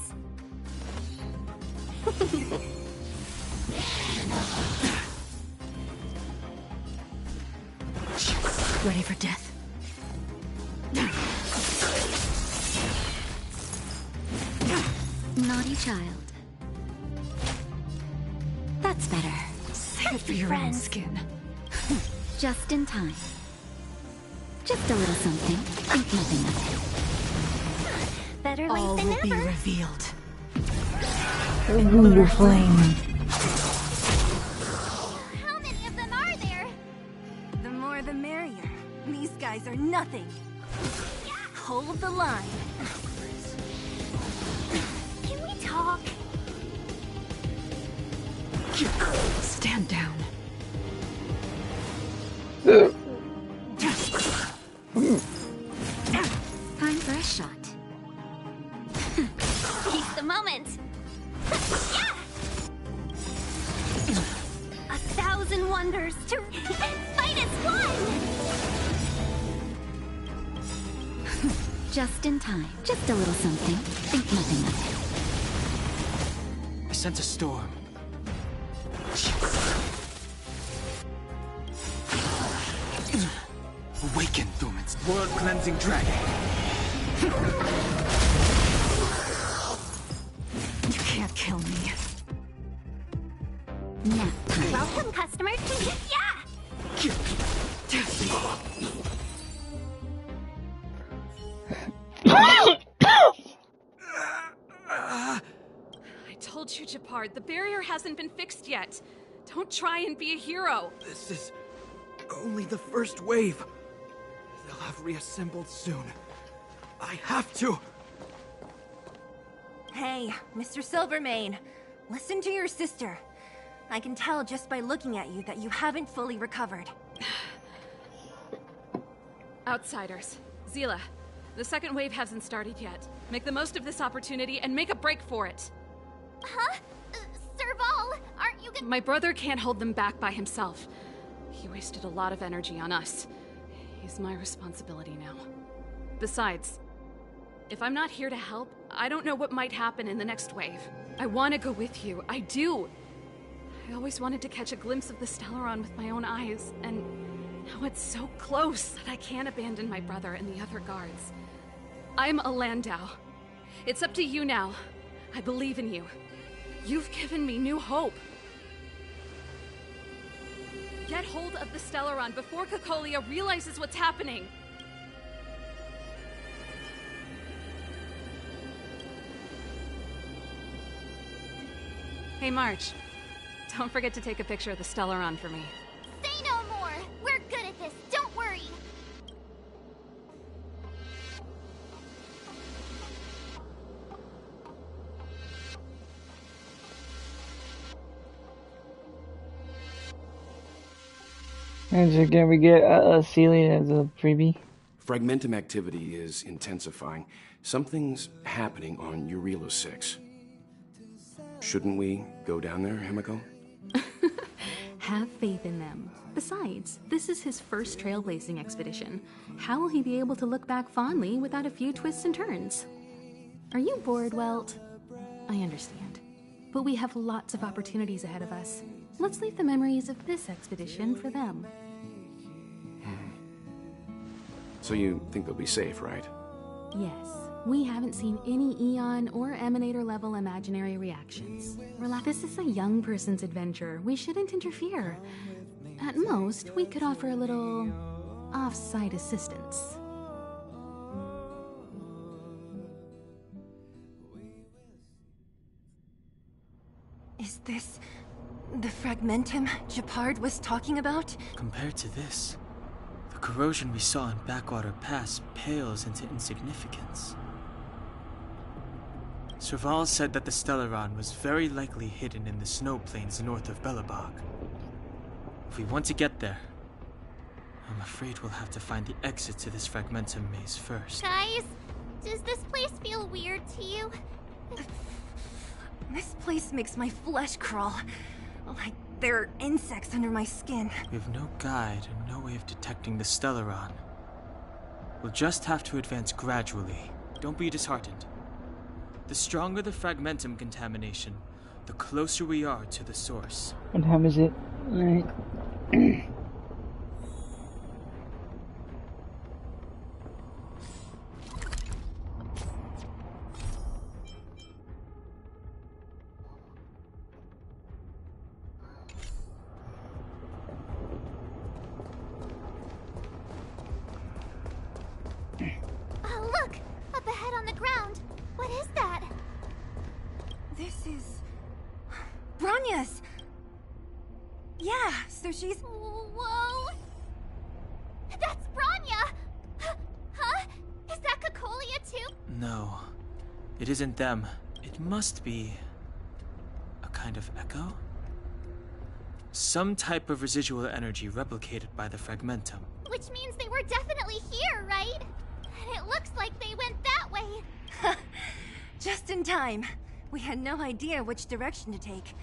Ready for death. Naughty child. That's better. Save it for your own skin. Just in time. Just a little something. Think nothing of it. Better late All than will be never. revealed In lunar flame. How many of them are there? The more the merrier. These guys are nothing. Hold the line. Can we talk? Stand down. Time for a shot. Keep the moment. Yeah! 1,000 wonders to fight as one. Just in time. Just a little something. Think nothing of it. I sense a storm. Awaken, Thumens, world-cleansing dragon. You can't kill me. Nap time. Welcome, customers. Yeah! I told you, Japard, the barrier hasn't been fixed yet. Don't try and be a hero. This is only the first wave. They'll have reassembled soon. I have to. Hey, Mr. Silvermane. Listen to your sister. I can tell just by looking at you that you haven't fully recovered. Outsiders. Zila, the second wave hasn't started yet. Make the most of this opportunity and make a break for it. Huh? Serval, aren't you gonna— My brother can't hold them back by himself. He wasted a lot of energy on us. He's my responsibility now. Besides, if I'm not here to help, I don't know what might happen in the next wave. I want to go with you. I do. I always wanted to catch a glimpse of the Stellaron with my own eyes, and now it's so close that I can't abandon my brother and the other guards. I'm a Landau. It's up to you now. I believe in you. You've given me new hope. Get hold of the Stellaron before Cocolia realizes what's happening. Hey, March. Don't forget to take a picture of the Stellaron for me. Say no more! We're good at this, don't worry! And so can we get Celia as a freebie? Fragmentum activity is intensifying. Something's happening on Urilo 6. Shouldn't we go down there, Himiko? Have faith in them. Besides, this is his first trailblazing expedition. How will he be able to look back fondly without a few twists and turns? Are you bored, Welt? I understand. But we have lots of opportunities ahead of us. Let's leave the memories of this expedition for them. So you think they'll be safe, right? Yes. We haven't seen any Eon or Emanator level imaginary reactions. Relax. This is a young person's adventure. We shouldn't interfere. At most, we could offer a little off-site assistance. Is this the fragmentum Gepard was talking about? Compared to this, the corrosion we saw in Backwater Pass pales into insignificance. Serval said that the Stellaron was very likely hidden in the snow plains north of Belobog. If we want to get there, I'm afraid we'll have to find the exit to this fragmentum maze first. Guys, does this place feel weird to you? This place makes my flesh crawl. Like there are insects under my skin. We have no guide and no way of detecting the Stellaron. We'll just have to advance gradually. Don't be disheartened. The stronger the fragmentum contamination, the closer we are to the source. What time is it? Right. Oh, look! Up ahead on the ground. What is that? This is... Bronya's! Yeah, so she's... Whoa! That's Bronya! Huh? Is that Cocolia too? No, it isn't them. It must be... a kind of echo? Some type of residual energy replicated by the fragmentum. Which means they were definitely here, right? And it looks like they went that way. Just in time. We had no idea which direction to take.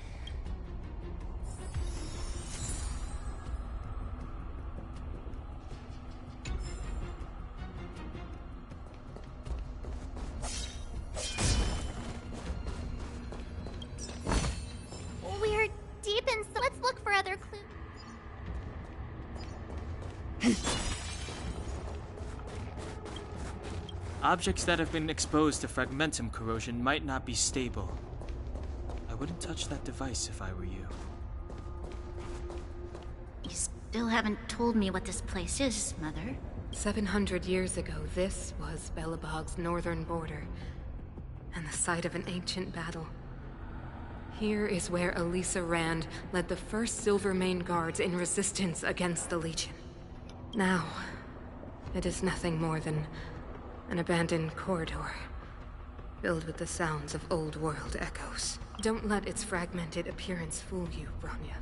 We're deep in, so let's look for other clues. Objects that have been exposed to fragmentum corrosion might not be stable. I wouldn't touch that device if I were you. You still haven't told me what this place is, Mother. 700 years ago, this was Belobog's northern border, and the site of an ancient battle. Here is where Elisa Rand led the first Silvermane Guards in resistance against the Legion. Now, it is nothing more than an abandoned corridor, filled with the sounds of old-world echoes. Don't let its fragmented appearance fool you, Bronya.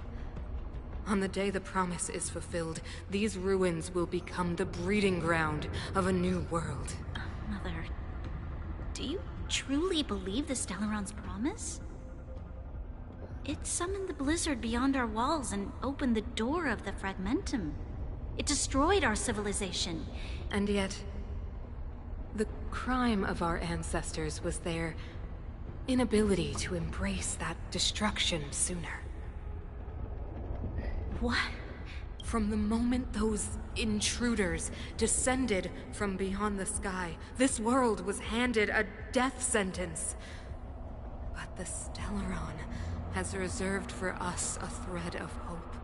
On the day the promise is fulfilled, these ruins will become the breeding ground of a new world. Mother, do you truly believe the Stellaron's promise? It summoned the blizzard beyond our walls and opened the door of the fragmentum. It destroyed our civilization. And yet, the crime of our ancestors was their inability to embrace that destruction sooner. What? From the moment those intruders descended from beyond the sky, this world was handed a death sentence. But the Stellaron has reserved for us a thread of hope.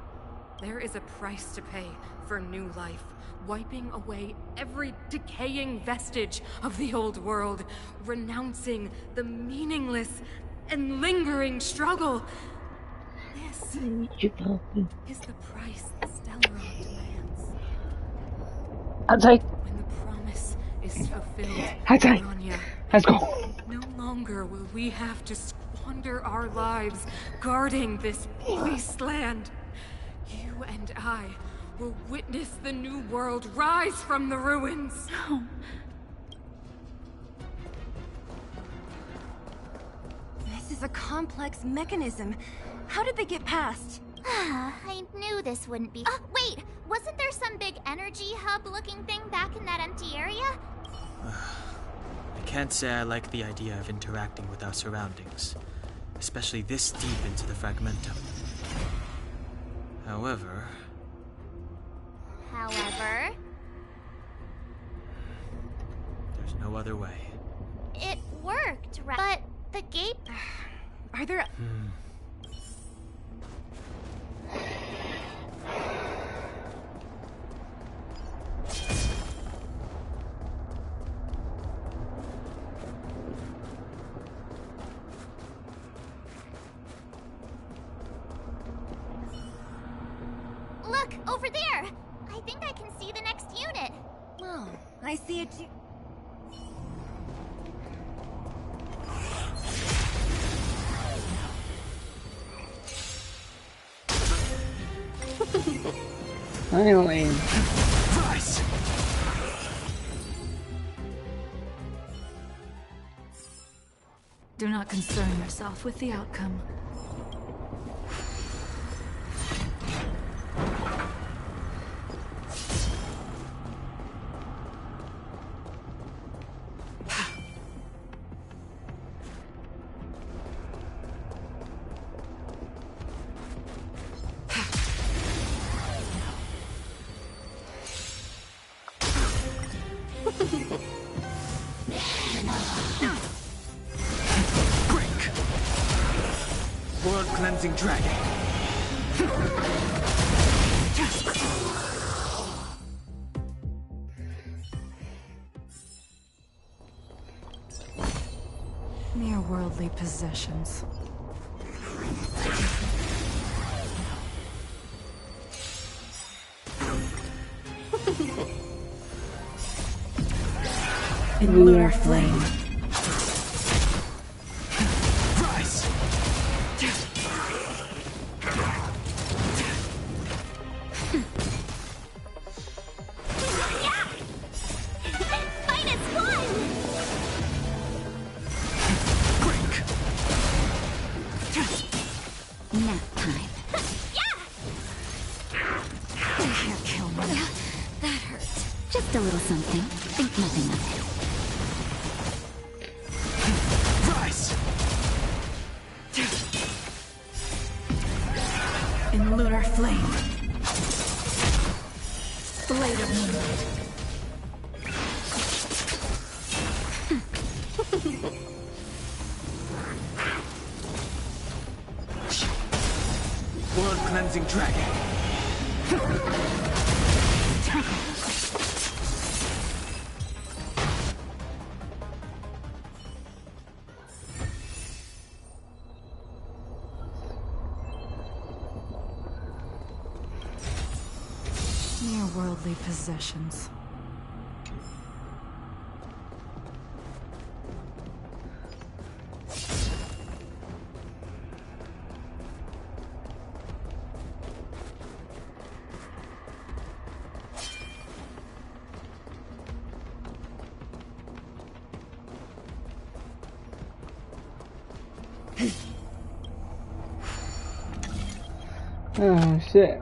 There is a price to pay for new life, wiping away every decaying vestige of the old world, renouncing the meaningless and lingering struggle. This is the price the Stellaron demands. Outside. When the promise is fulfilled, Outside. Bronya, Let's go. no longer will we have to squander our lives guarding this wasteland. You and I will witness the new world rise from the ruins. No. This is a complex mechanism. How did they get past? I knew this wouldn't be. Wait! Wasn't there some big energy hub looking thing back in that empty area? I can't say I like the idea of interacting with our surroundings, especially this deep into the fragmentum. However... There's no other way. It worked, right? But the gate... Are there... Look, over there! I think I can see the next unit. Oh, I see it too. Finally. Do not concern yourself with the outcome. World Cleansing Dragon. Mere worldly possessions. In lunar flame. Just a little something. Think nothing of it. In lunar flame. Blade of moonlight. World Cleansing Dragon. Mere worldly possessions. Oh shit.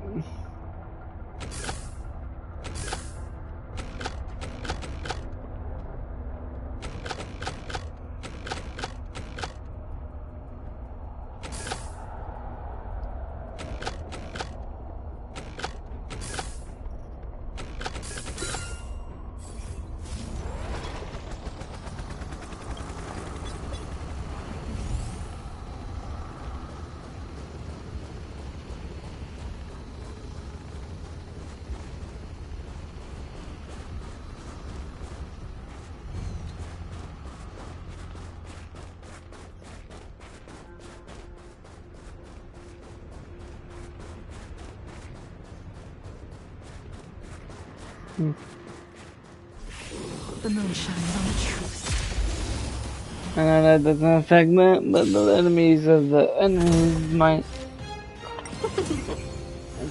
The moon shines on the truth. I know that doesn't affect me, but the enemies of the enemies might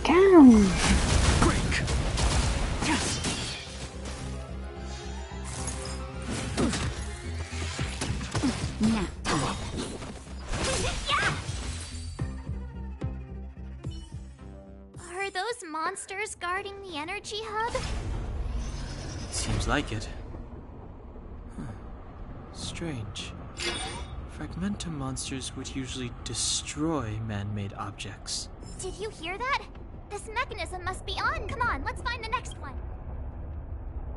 count. monsters guarding the energy hub? Seems like it. Strange. Fragmentum monsters would usually destroy man-made objects. Did you hear that? This mechanism must be on. Come on, let's find the next one.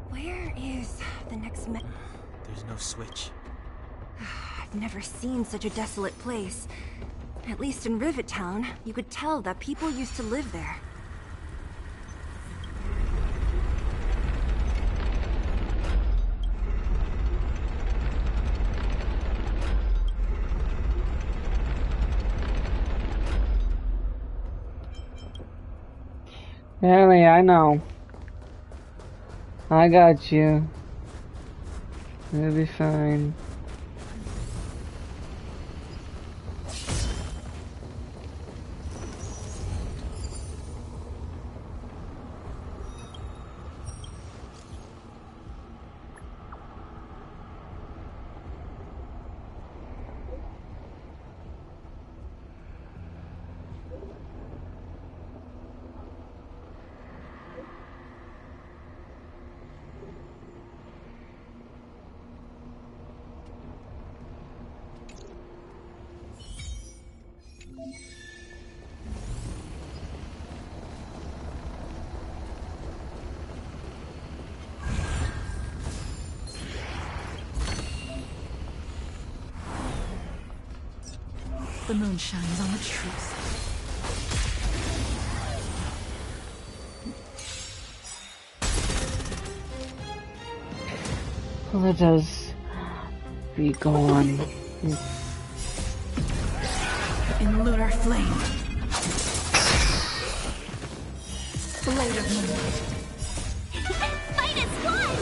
Where is the next There's no switch. I've never seen such a desolate place. At least in Rivet Town, you could tell that people used to live there. Ellie, I know. I got you. It'll be fine. The moon shines on the truth. Let us be gone. In lunar flame. Blade of moonlight. Fight is one!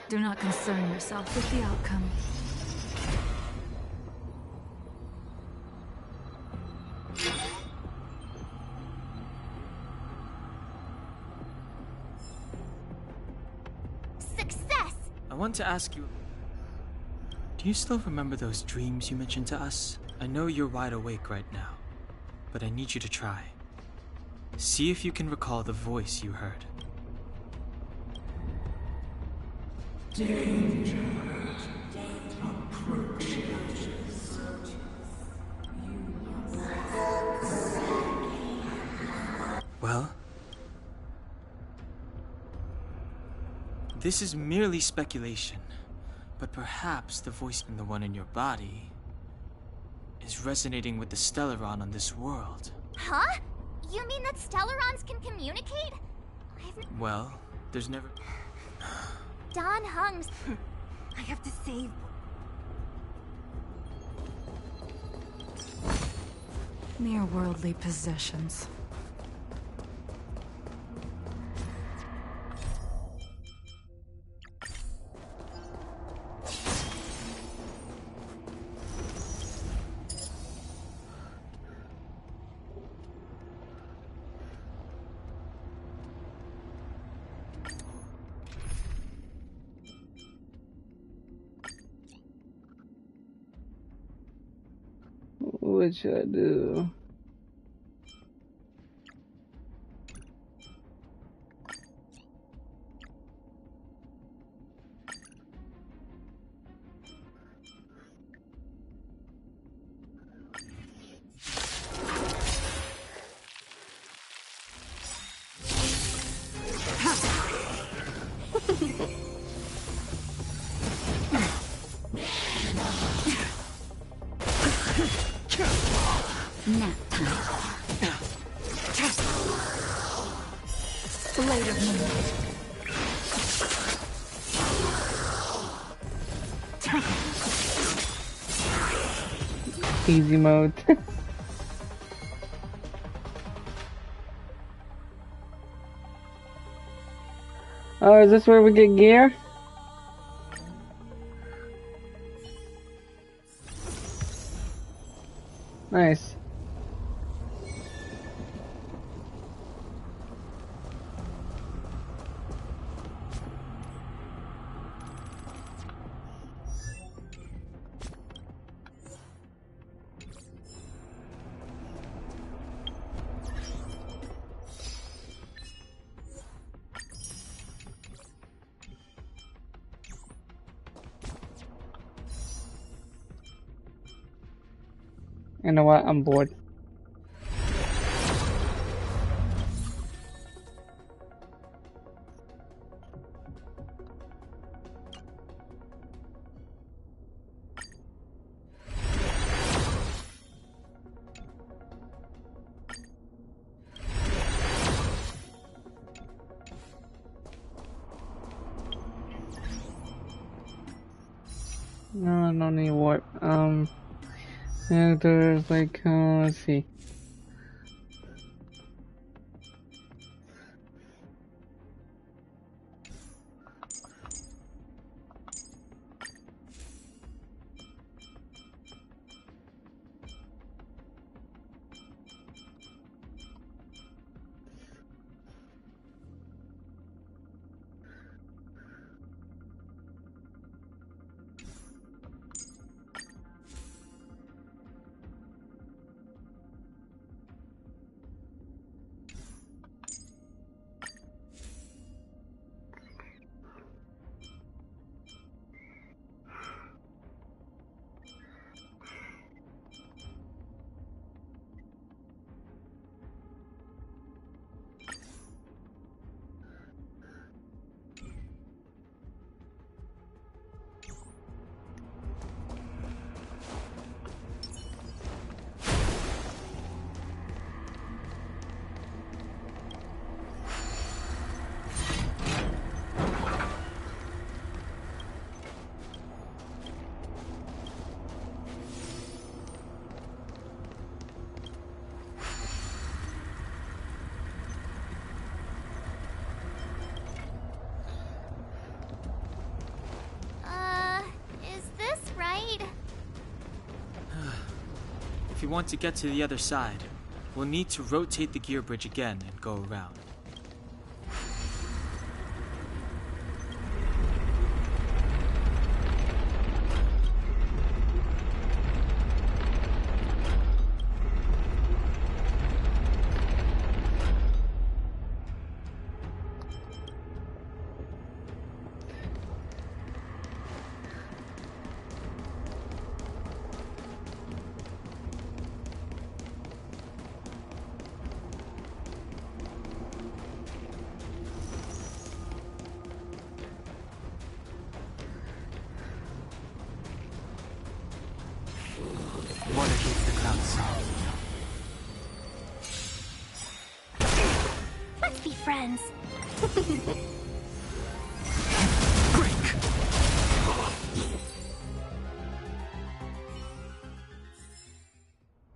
Do not concern yourself with the outcome. Success! I want to ask you... Do you still remember those dreams you mentioned to us? I know you're wide awake right now, but I need you to try. See if you can recall the voice you heard. Danger. Approaches. Well? This is merely speculation, but perhaps the voice in the one in your body is resonating with the Stellaron on this world. Huh? You mean that Stellarons can communicate? Well, there's never... Don Hung's... I have to save... Mere worldly possessions. What should I do? Nap time. Blade of moonlight. Easy mode. Oh, is this where we get gear? Nice. You know what? I'm bored. No, no need warp. And there's like, let's see. If you want to get to the other side, we'll need to rotate the gear bridge again and go around. Water keeps the clouds soft. Let's be friends.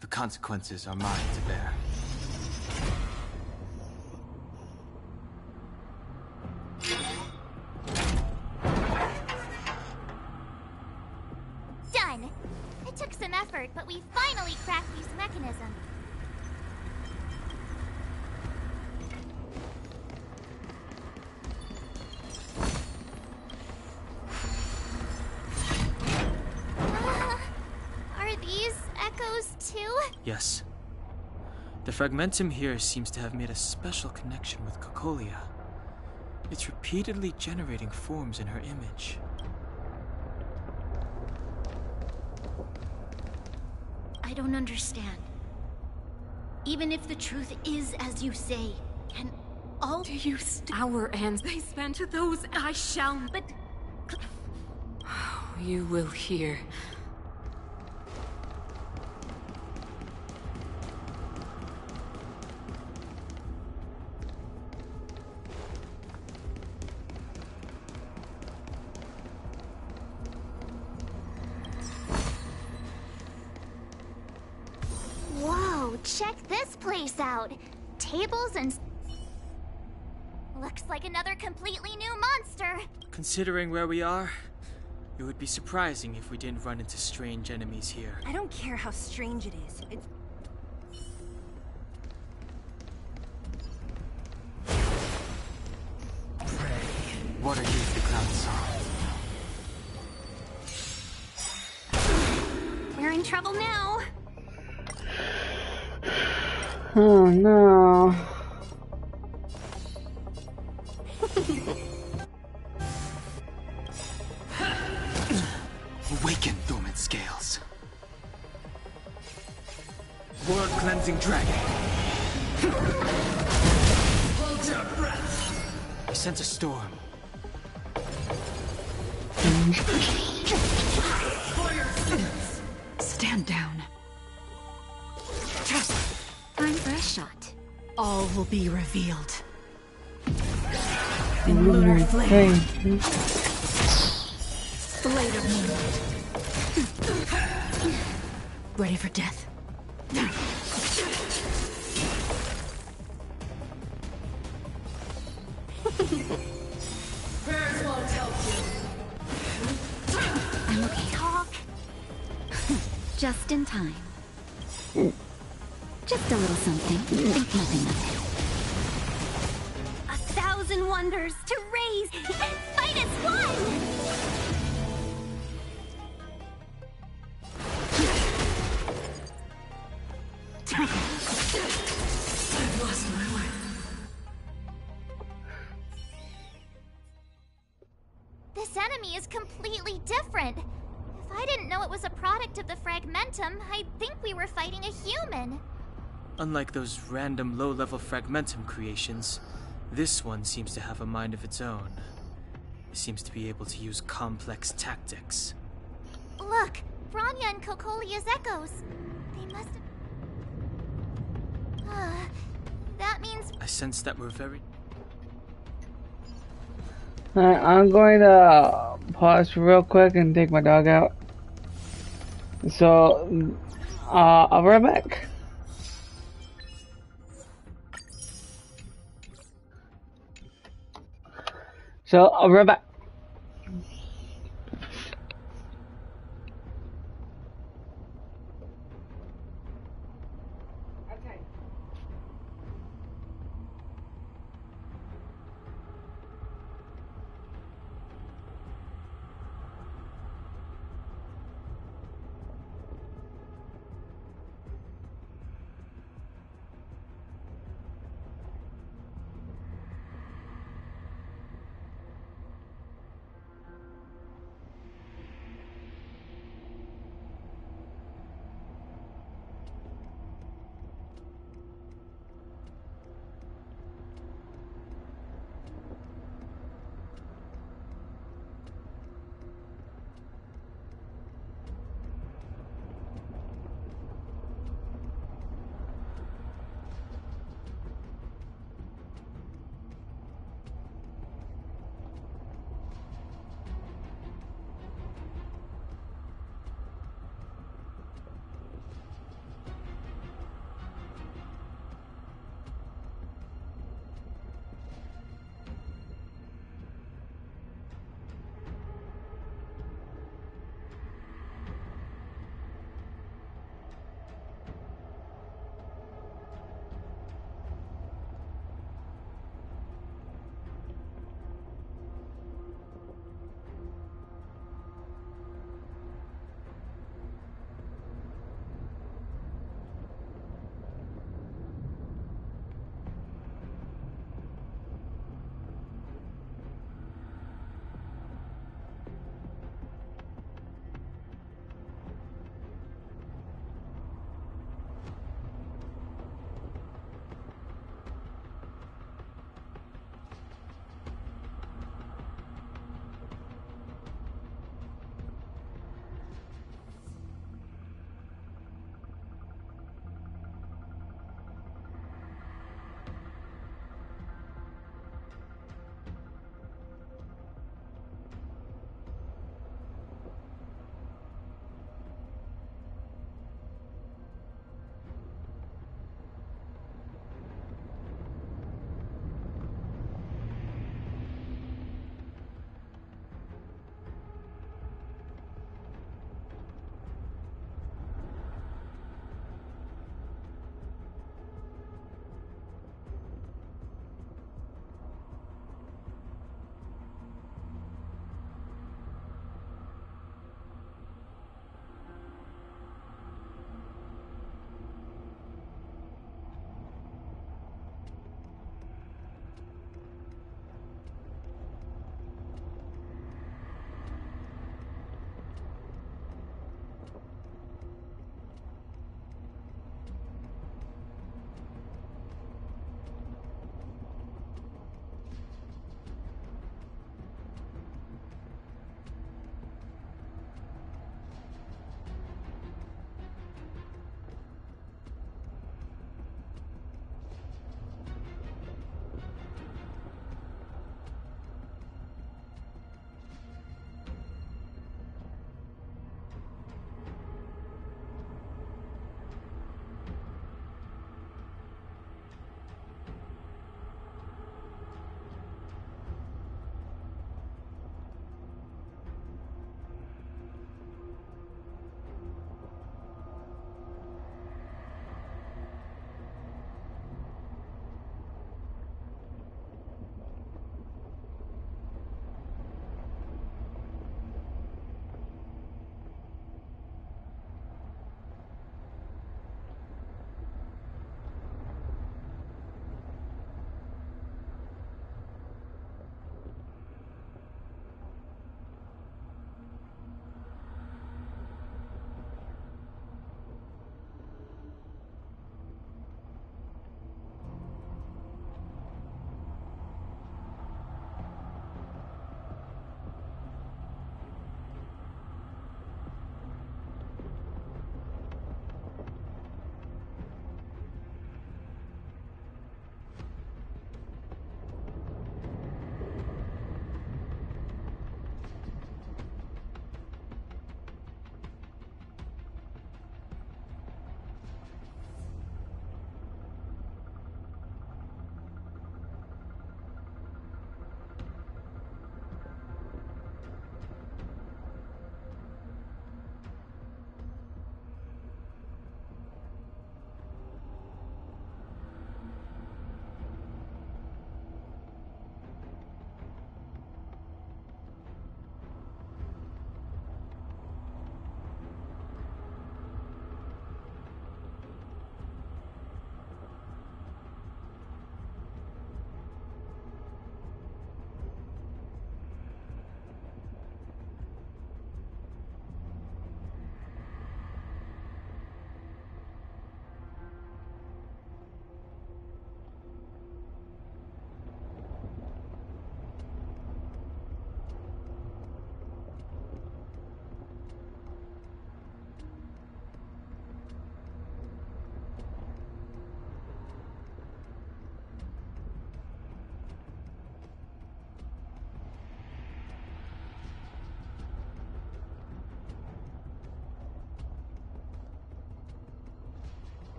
The consequences are mine to bear. Done. It took some effort, but we finally cracked these mechanisms. Are these echoes too? Yes. The fragmentum here seems to have made a special connection with Cocolia. It's repeatedly generating forms in her image. I don't understand. Even if the truth is as you say, can all our ends they spend to those I shall. But you will hear. Whoa, check this place out. Tables and... Looks like another completely new monster. Considering where we are, it would be surprising if we didn't run into strange enemies here. I don't care how strange it is. It's... Water keeps the clouds soft. we're in trouble now. Oh no. Awaken, dormant scales. World cleansing dragon. Hold your breath. I sense a storm. For your sins. Stand down. Time for a shot. All will be revealed. In lunar flame. Blade of moonlight. Ready for death. Prayers won't help you. I'm okay. Talk. Just in time. Just a little something. Think nothing of it. 1,000 wonders to raise and fight as one! I've lost my way. This enemy is completely different. If I didn't know it was a product of the Fragmentum, I'd think we were fighting a human. Unlike those random low-level Fragmentum creations, this one seems to have a mind of its own. It seems to be able to use complex tactics. Look, Bronya and Kokolia's echoes. They must have... that means... I sense that we're very... Alright, I'm going to pause real quick and take my dog out. So, I'll be right back. So, I'll be right back.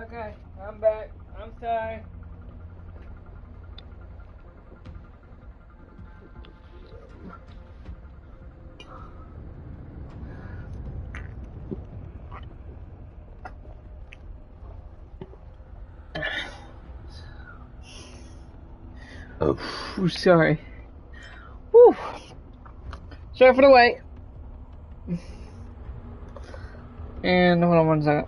Okay, I'm back. I'm sorry. Oh, sorry. Whew. Sorry for the wait. And hold on one second.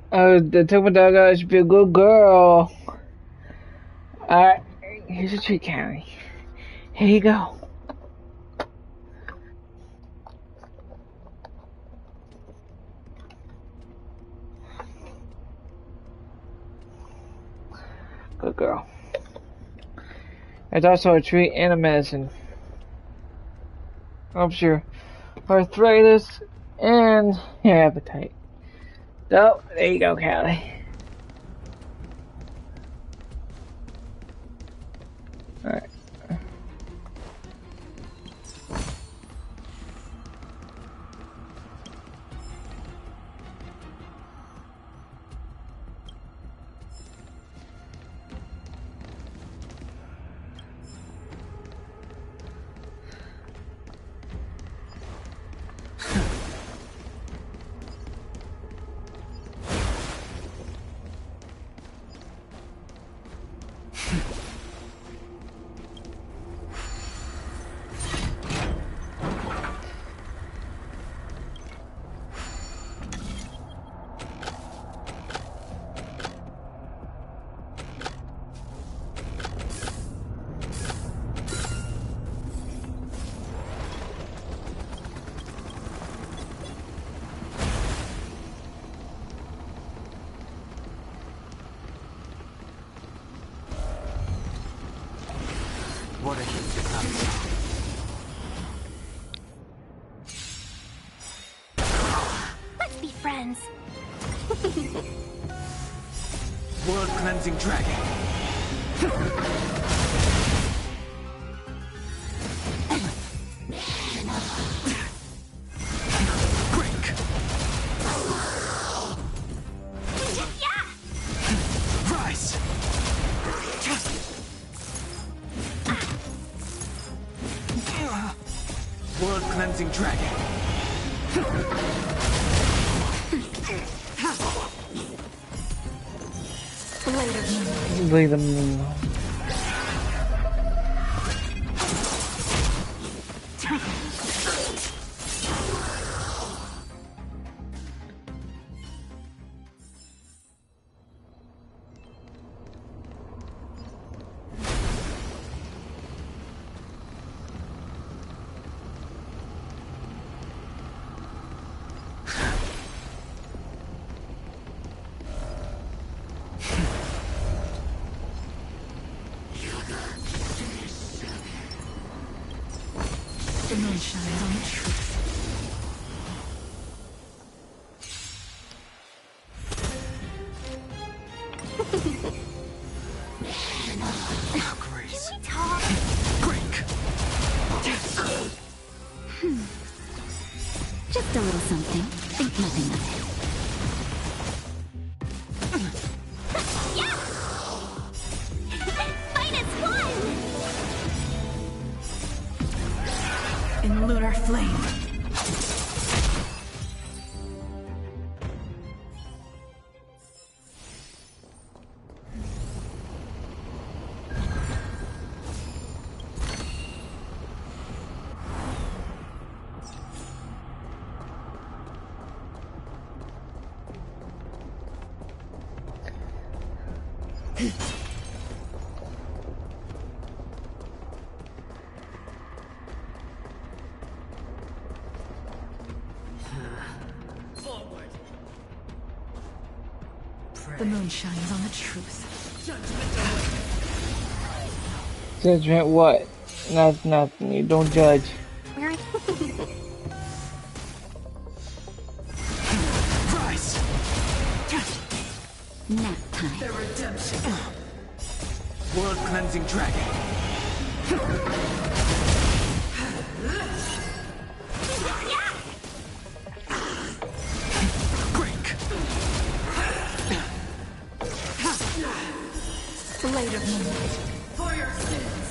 I took my dog out. I should be a good girl. Alright, here's a treat, Callie. Here you go. Good girl. It's also a treat and a medicine. Helps your arthritis and your appetite. So, there you go, Callie. Alright. What a hit to come. Let's be friends. World cleansing dragon. Break. Rise. World cleansing dragon. Blade of Moon. The moon shines on the truth. Grace. Can we talk? Break. Just a little something. Think nothing of it. In lunar flame. The moon shines on the truth. Judgment what? Nothing. You don't judge. Where Rise. Nap time. The redemption. World cleansing dragon. Blade of Moonlight. For your sins.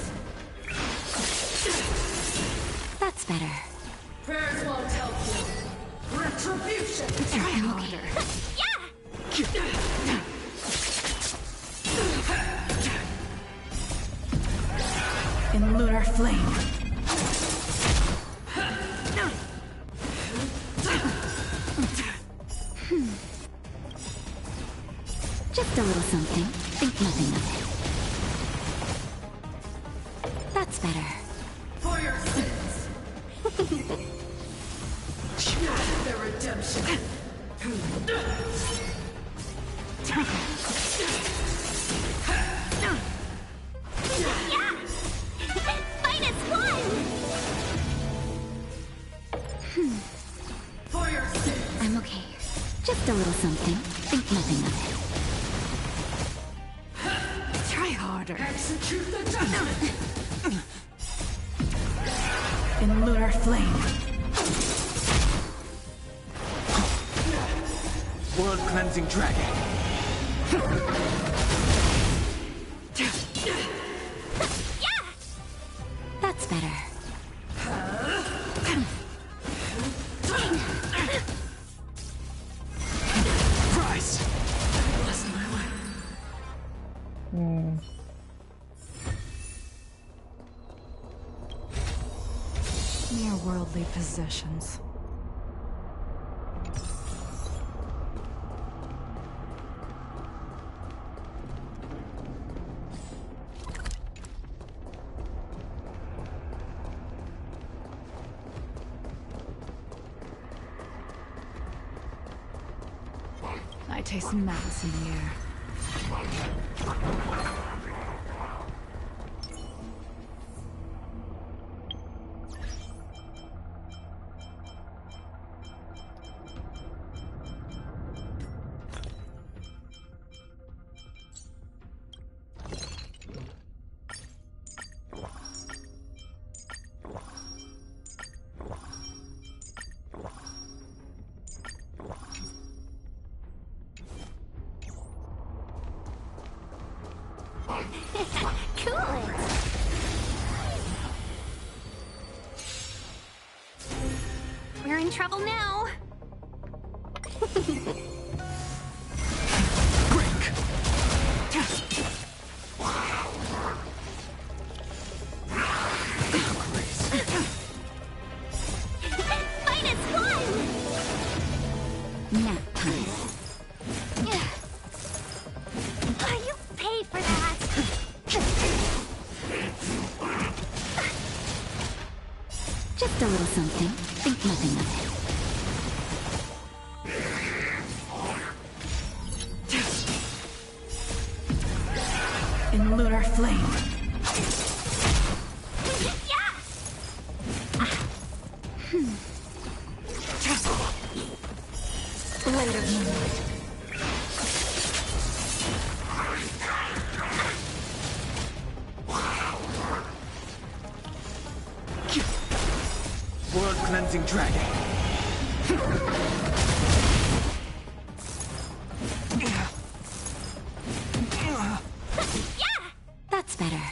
That's better. Prayers won't help you. Retribution. Try harder. In lunar flame. Just a little something. Think nothing of it. That's better. For your sins. The redemption. Fight as one! For your sins. I'm okay. Just a little something. Think nothing of it. Try harder. Execute the judgment. In lunar flame. World cleansing dragon. That's better. Rise. Lost my way. Mere worldly possessions. I taste malice in the air. Cool it! We're in trouble now. Fight as one! Nap time. You pay for that! Just a little something. Think nothing of it. In lunar flame. Blade of Moonlight. World cleansing dragon. That's better.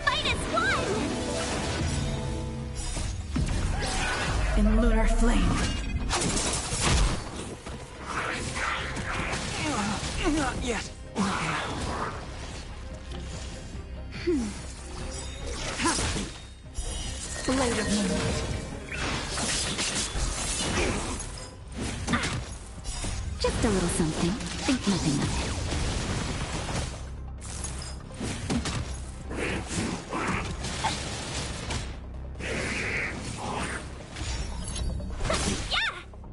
Fight as one! In lunar flame. Not yet. Blade of Moonlight. Just a little something. Think nothing of it.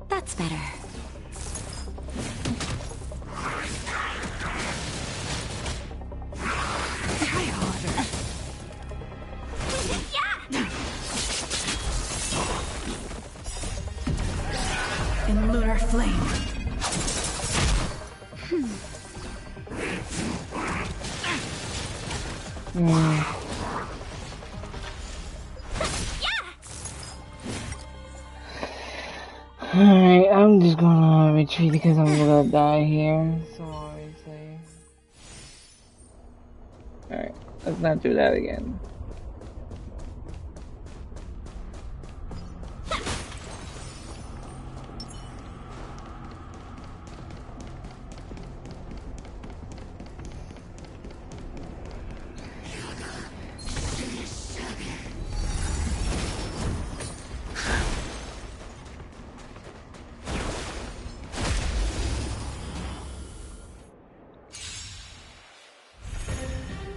That's better. Try harder. flame. Alright, I'm just gonna retreat because I'm gonna die here. So obviously. Alright, let's not do that again.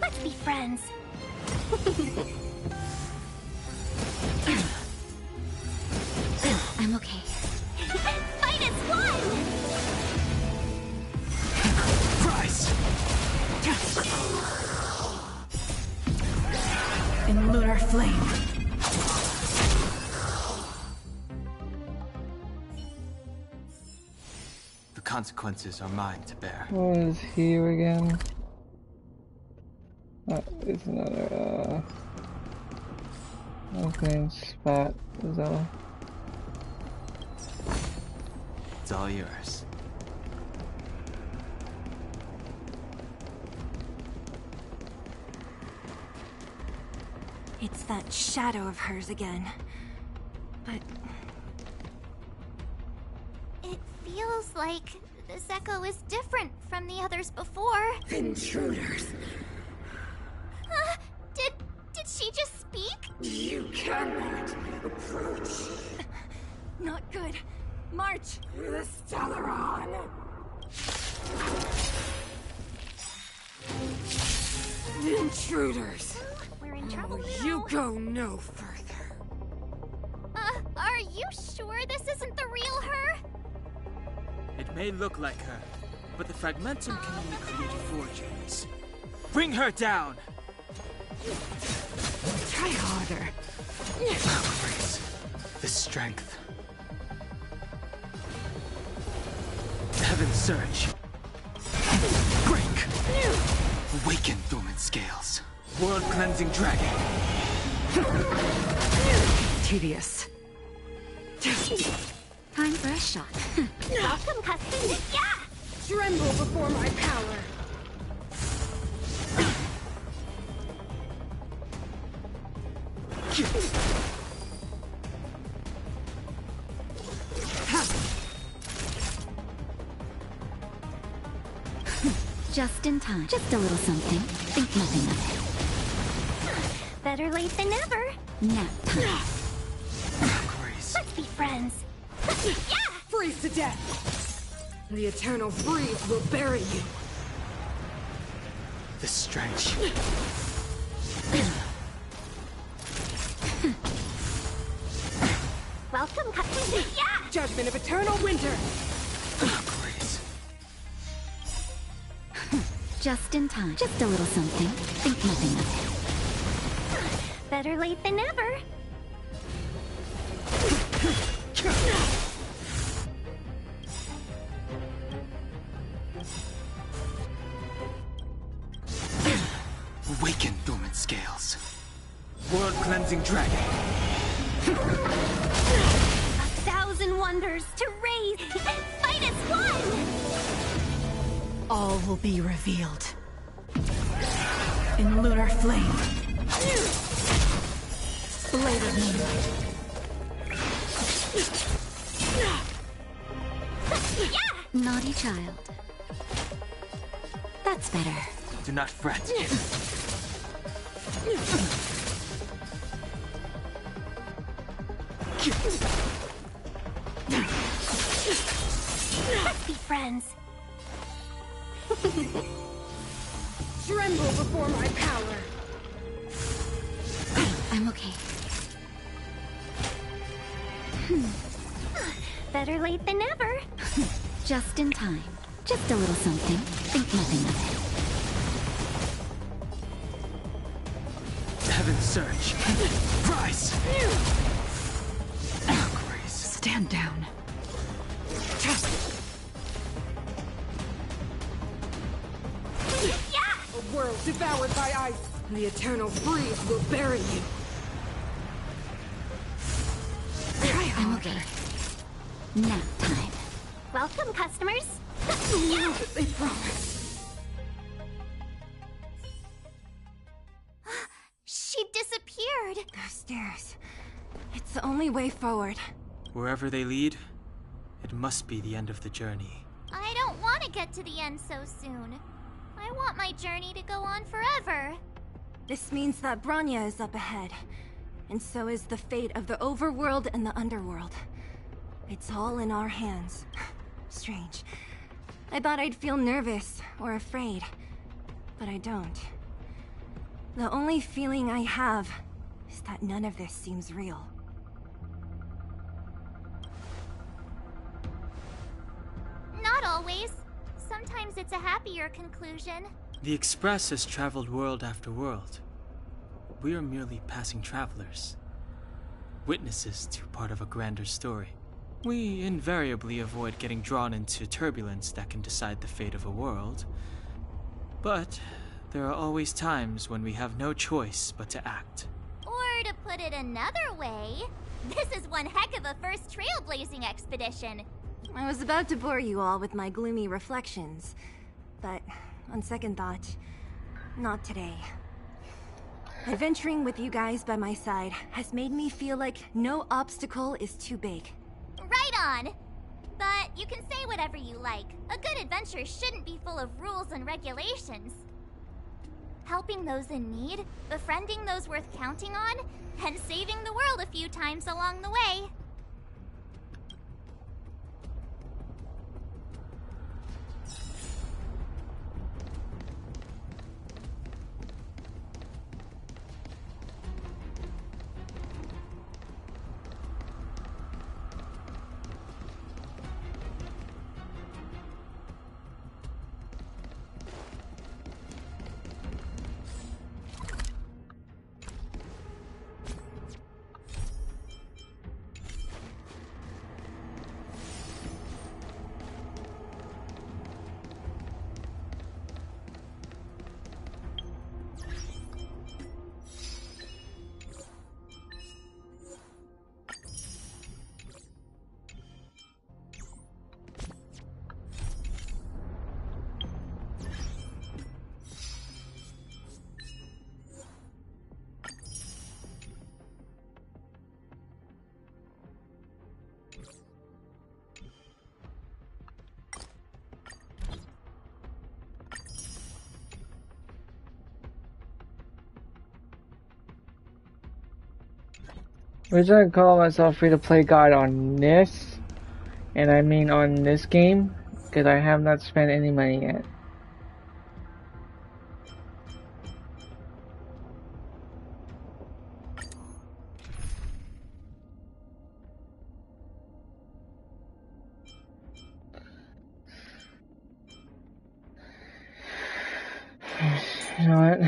Let's be friends. I'm okay. Fight as one! Price! In lunar flame. The consequences are mine to bear. What is here again? Oh, it's another, opening spot, so. It's all yours. It's that shadow of hers again. But It feels like this echo is different from the others before. Intruders. Did she just speak? You cannot approach not good. March! the Stellaron. Intruders! We're in trouble now. You go no further. Are you sure this isn't the real her? It may look like her, but the fragmentum can only create forgeries. Bring her down! Try harder. Grace, the strength. Heaven surge. Break. Awaken dormant scales. World cleansing dragon. Tedious. Time for a shot. Welcome, cousin. Yeah! Tremble before my power. Just in time. Just a little something. Think nothing of it. Better late than never. Nap time. Grace. Let's be friends. Yeah! Freeze to death. The eternal freeze will bury you. The strength. Welcome, cousin. Yeah! Judgment of eternal winter. Grace. Just in time. Just a little something. Think nothing of it. Better late than never. Awaken dormant scales. World cleansing dragon. 1,000 wonders to raise. Fight as one! All will be revealed. In lunar flame. Blade of moonlight. Naughty child. That's better. Do not fret. Let's be friends. Tremble before my power. I'm okay. Better late than never. Just in time. Just a little something. Think nothing of it. Heaven surge. Rise. Grace. Stand down. A world devoured by ice. The eternal freeze will bury you. I'm okay. Nap time. Welcome, customers. They promise. She disappeared. Those stairs. It's the only way forward. Wherever they lead, it must be the end of the journey. I don't want to get to the end so soon. I want my journey to go on forever. This means that Bronya is up ahead. And so is the fate of the overworld and the underworld. It's all in our hands. Strange. I thought I'd feel nervous or afraid, but I don't. The only feeling I have is that none of this seems real. Not always. Sometimes it's a happier conclusion. The Express has traveled world after world. We are merely passing travelers, witnesses to part of a grander story. We invariably avoid getting drawn into turbulence that can decide the fate of a world. But there are always times when we have no choice but to act. Or to put it another way, this is one heck of a first trailblazing expedition. I was about to bore you all with my gloomy reflections, but on second thought, not today. Adventuring with you guys by my side has made me feel like no obstacle is too big. Right on! But you can say whatever you like. A good adventure shouldn't be full of rules and regulations. Helping those in need, befriending those worth counting on, and saving the world a few times along the way. Reason I call myself free-to-play guide on this, and I mean on this game, because I have not spent any money yet. You know what?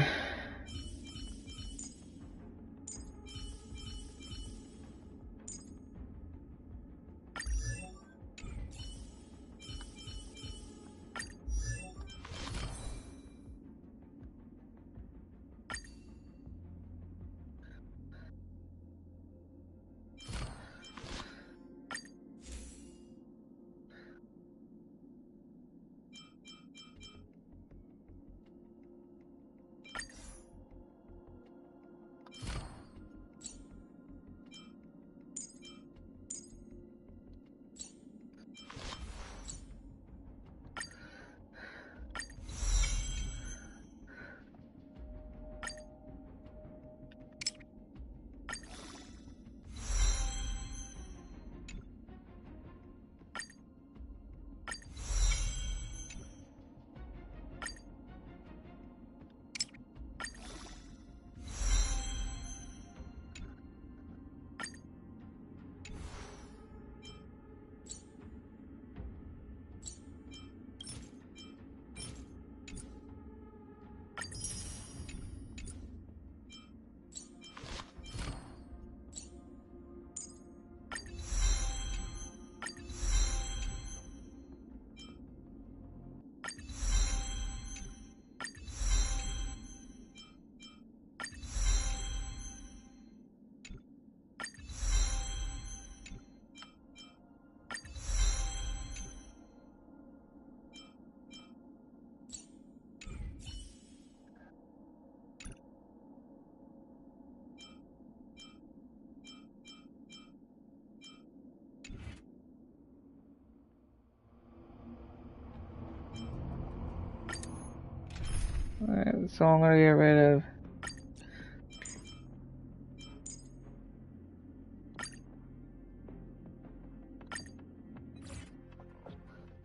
So I'm gonna get rid of.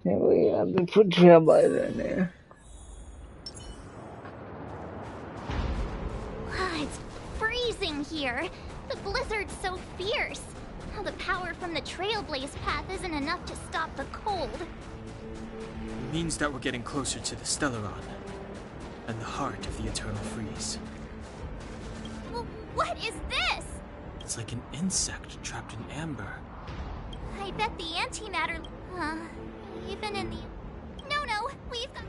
Yeah, we have to put Trailblazer in there. It's freezing here. The blizzard's so fierce. The power from the Trailblaze path isn't enough to stop the cold. It means that we're getting closer to the Stellaron, and the heart of the Eternal Freeze. What is this? It's like an insect trapped in amber. I bet the antimatter... even in the... No, we've got...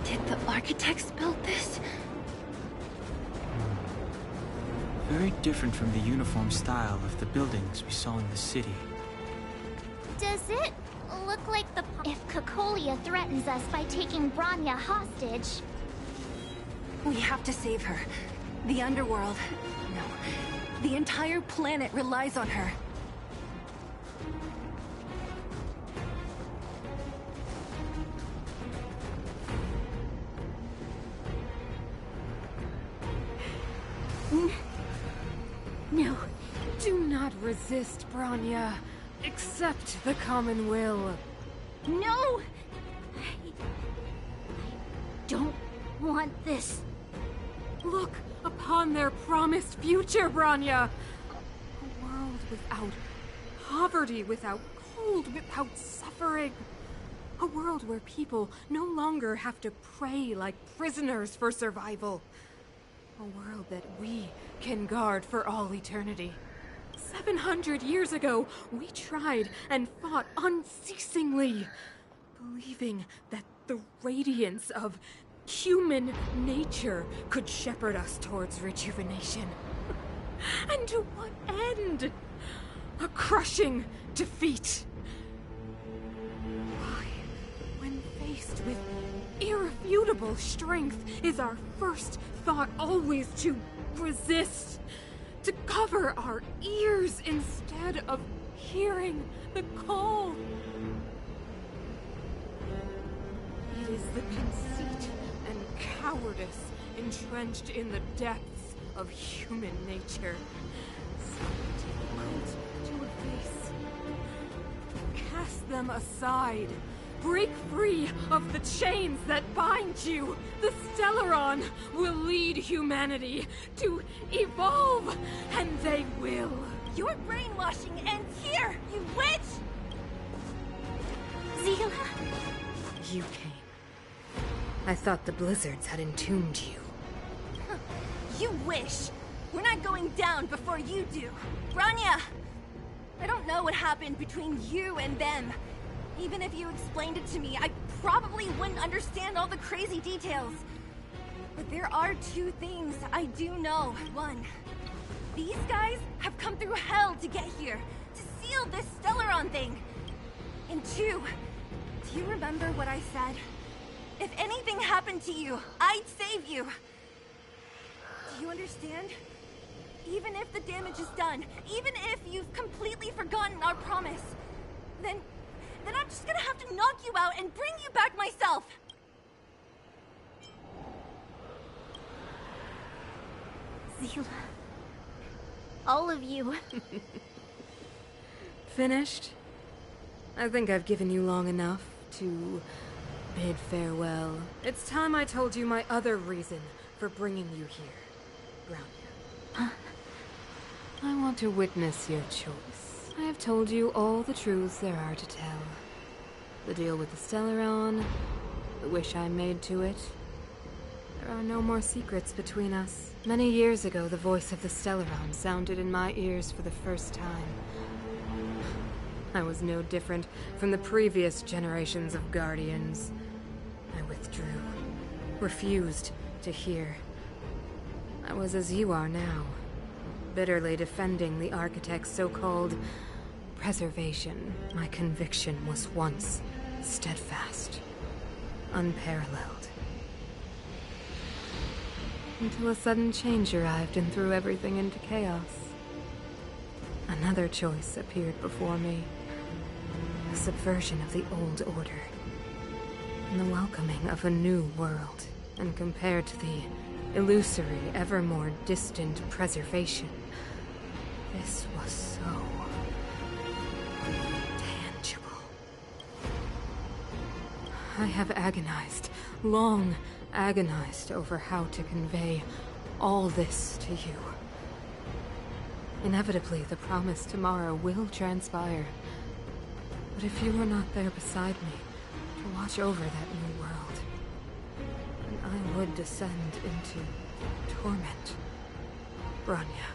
Did the architects build this? Very different from the uniform style of the buildings we saw in the city. Does it look like the... If Cocolia threatens us by taking Bronya hostage... We have to save her. The underworld. No. The entire planet relies on her. No. Do not resist, Bronya. Accept the common will. No! I don't want this. Look upon their promised future, Bronya! A world without poverty, without cold, without suffering. A world where people no longer have to pray like prisoners for survival. A world that we can guard for all eternity. 700 years ago, we tried and fought unceasingly, believing that the radiance of human nature could shepherd us towards rejuvenation. And to what end? A crushing defeat. Why, when faced with irrefutable strength, is our first thought always to resist? To cover our ears instead of hearing the call? It is the conceit and cowardice entrenched in the depths of human nature. So difficult to efface. Cast them aside. Break free of the chains that bind you. The Stellaron will lead humanity to evolve, and they will. Your brainwashing ends here, you witch! Zila? You came. I thought the blizzards had entombed you. You wish. We're not going down before you do. Bronya! I don't know what happened between you and them. Even if you explained it to me, I probably wouldn't understand all the crazy details. But there are two things I do know. One, these guys have come through hell to get here, to seal this Stellaron thing. And two, do you remember what I said? If anything happened to you, I'd save you. Do you understand? Even if the damage is done, even if you've completely forgotten our promise, then I'm just gonna have to knock you out and bring you back myself! Zila. All of you. Finished? I think I've given you long enough to bid farewell. It's time I told you my other reason for bringing you here, Bronya. I want to witness your choice. I have told you all the truths there are to tell. The deal with the Stellaron, the wish I made to it. There are no more secrets between us. Many years ago, the voice of the Stellaron sounded in my ears for the first time. I was no different from the previous generations of Guardians. I withdrew, refused to hear. I was as you are now, bitterly defending the Architect's so-called preservation. My conviction was once steadfast, unparalleled. Until a sudden change arrived and threw everything into chaos. Another choice appeared before me. A subversion of the old order. And the welcoming of a new world. And compared to the illusory, ever more distant preservation, this was so tangible. I have agonized, long agonized over how to convey all this to you. Inevitably, the promised tomorrow will transpire. But if you were not there beside me, to watch over that new world, then I would descend into torment. Bronya.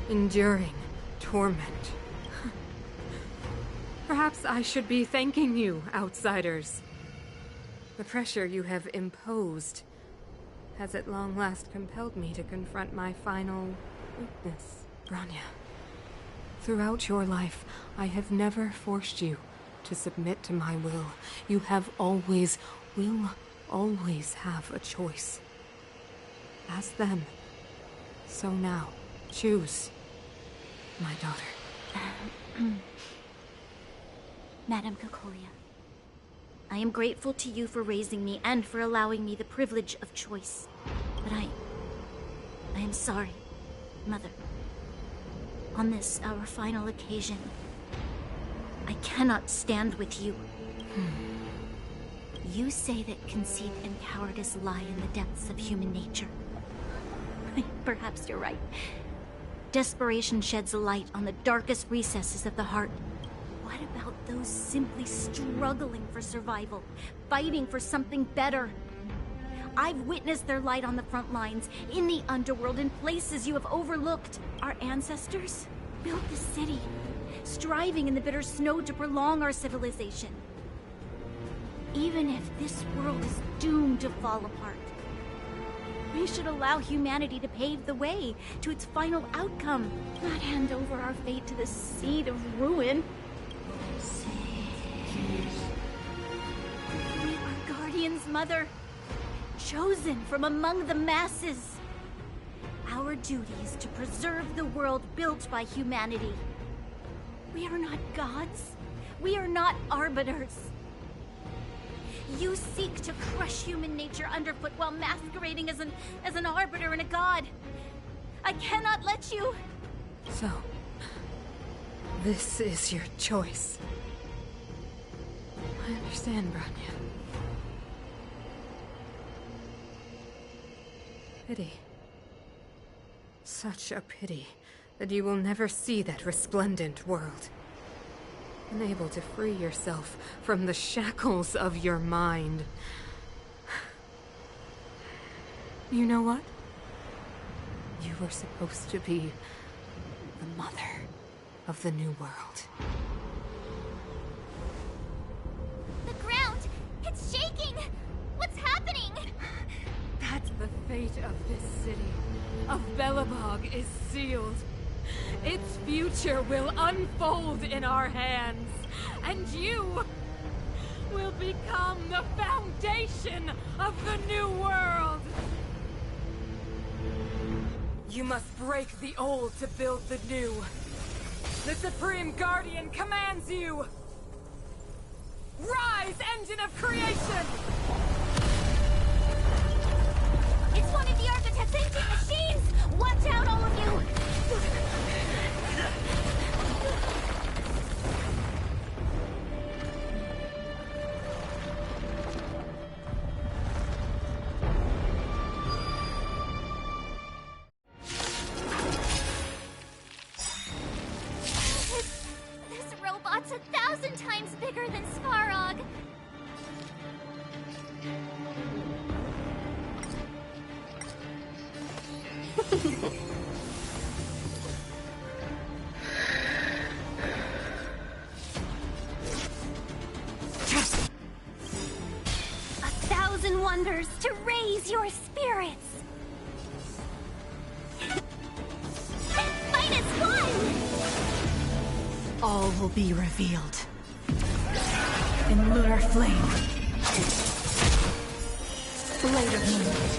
Enduring torment. Perhaps I should be thanking you, outsiders. The pressure you have imposed has at long last compelled me to confront my final weakness. Bronya, throughout your life, I have never forced you to submit to my will. You will always have a choice. As then, so now, choose, my daughter. Madame Cocolia, I am grateful to you for raising me and for allowing me the privilege of choice. But I am sorry, Mother. On this, our final occasion, I cannot stand with you. You say that conceit and cowardice lie in the depths of human nature. Perhaps you're right. Desperation sheds a light on the darkest recesses of the heart. What about those simply struggling for survival, fighting for something better? I've witnessed their light on the front lines, in the underworld, in places you have overlooked. Our ancestors built the city, striving in the bitter snow to prolong our civilization. Even if this world is doomed to fall apart, we should allow humanity to pave the way to its final outcome, not hand over our fate to the seed of ruin. We are Guardians, Mother, chosen from among the masses. Our duty is to preserve the world built by humanity. We are not gods. We are not arbiters. You seek to crush human nature underfoot while masquerading as an arbiter and a god. I cannot let you. So, this is your choice. I understand, Bronya. Pity. Such a pity that you will never see that resplendent world. Unable to free yourself from the shackles of your mind. You know what? You were supposed to be the mother of the new world. The ground! It's shaking! What's happening? That's the fate of this city. Of Belobog is sealed. Its future will unfold in our hands, and you will become the foundation of the new world. You must break the old to build the new. The Supreme Guardian commands you! Rise, engine of creation! It's one of the Architect's ancient machines! Watch out, all of you! This robot's 1,000 times bigger than Svarog! Wonders to raise your spirits. Minus one! All will be revealed. In lunar flame. Blade of moonlight.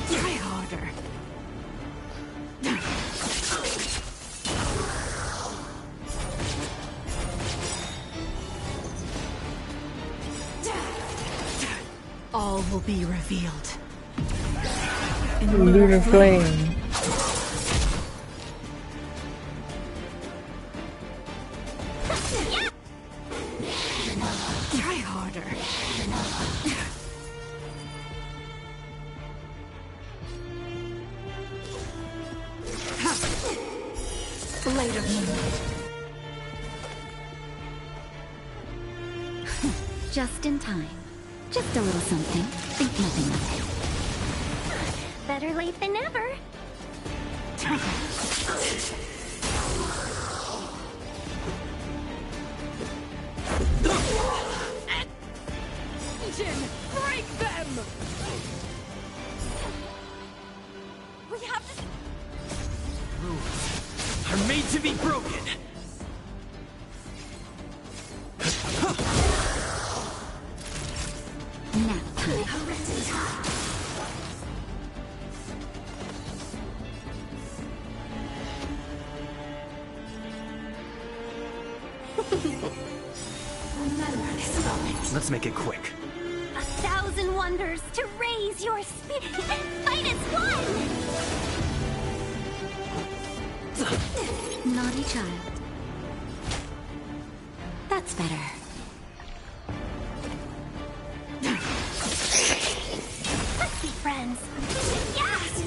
Try harder. All will be revealed. In Lunar Flame. Try harder. Blade of Moonlight. Just in time. Just a little something. Think nothing of it. Better late than never. Jin, break them! We have to... Rules are made to be broken. Nap time. Let's make it quick. 1,000 wonders to raise your spirit. Fight as one! Naughty child. That's better. Let's be friends. Yes!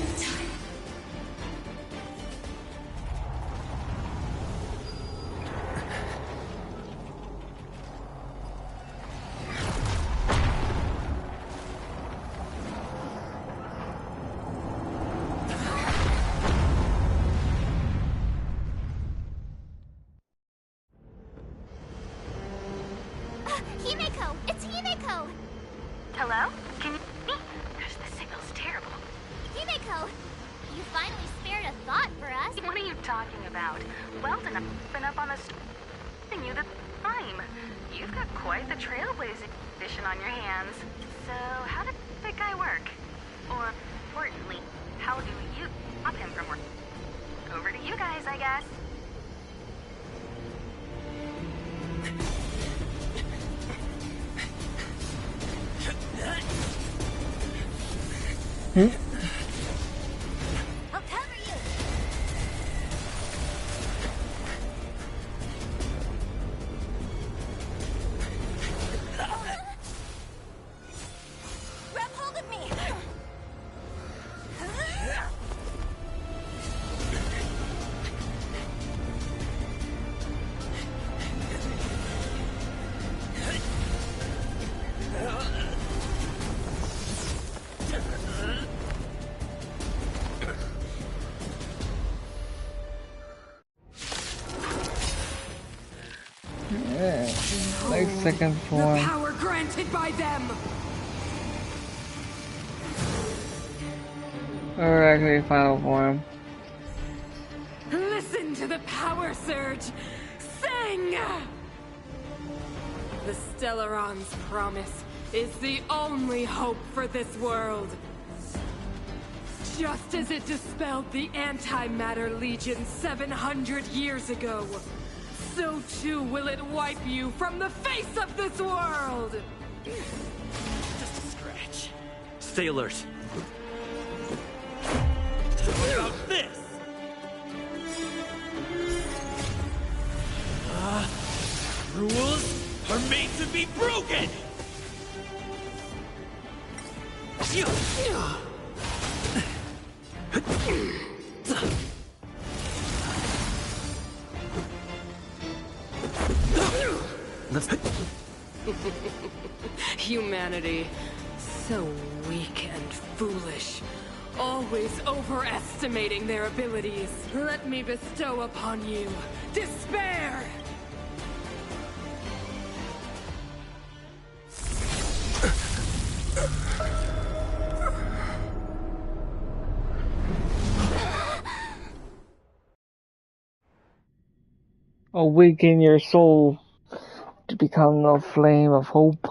Himeko! It's Himeko! Hello? Can you hear me? The signal's terrible. Himeko! You finally spared a thought for us. What are you talking about? Weldon, I've been up on the and you the time. You've got quite the trailblazing mission on your hands. So, how did that guy work? Or, importantly, how do you stop him from working? Over to you guys, I guess. I'll cover you! Grab hold of me! Yeah, like second The form. power granted by them! Or actually final form. Listen to the power surge! Sing! The Stellaron's promise is the only hope for this world. Just as it dispelled the Antimatter Legion 700 years ago, so too will it wipe you from the face of this world! Just a scratch. Stay alert. How about this? Rules are made to be broken! Let's... Humanity, so weak and foolish, always overestimating their abilities. Let me bestow upon you despair! Awaken your soul to become the flame of hope.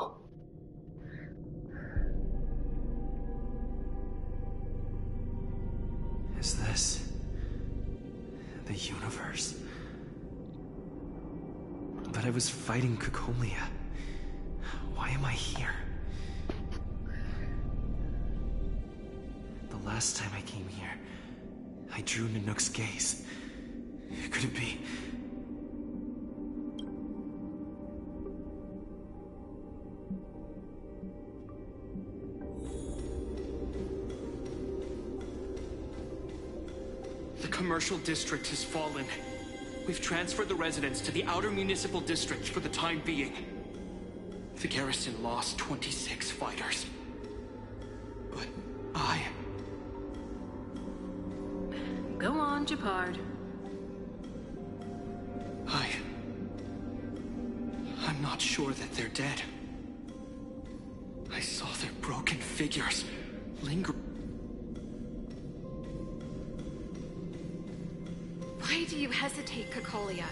this? The universe. But I was fighting Cocolia. Why am I here? The last time I came here, I drew Nanook's gaze. Could it be? The commercial district has fallen. We've transferred the residents to the outer municipal district for the time being. The garrison lost 26 fighters. But Go on, Japard. I'm not sure that they're dead. I saw their broken figures linger. Why do you hesitate, Cocolia?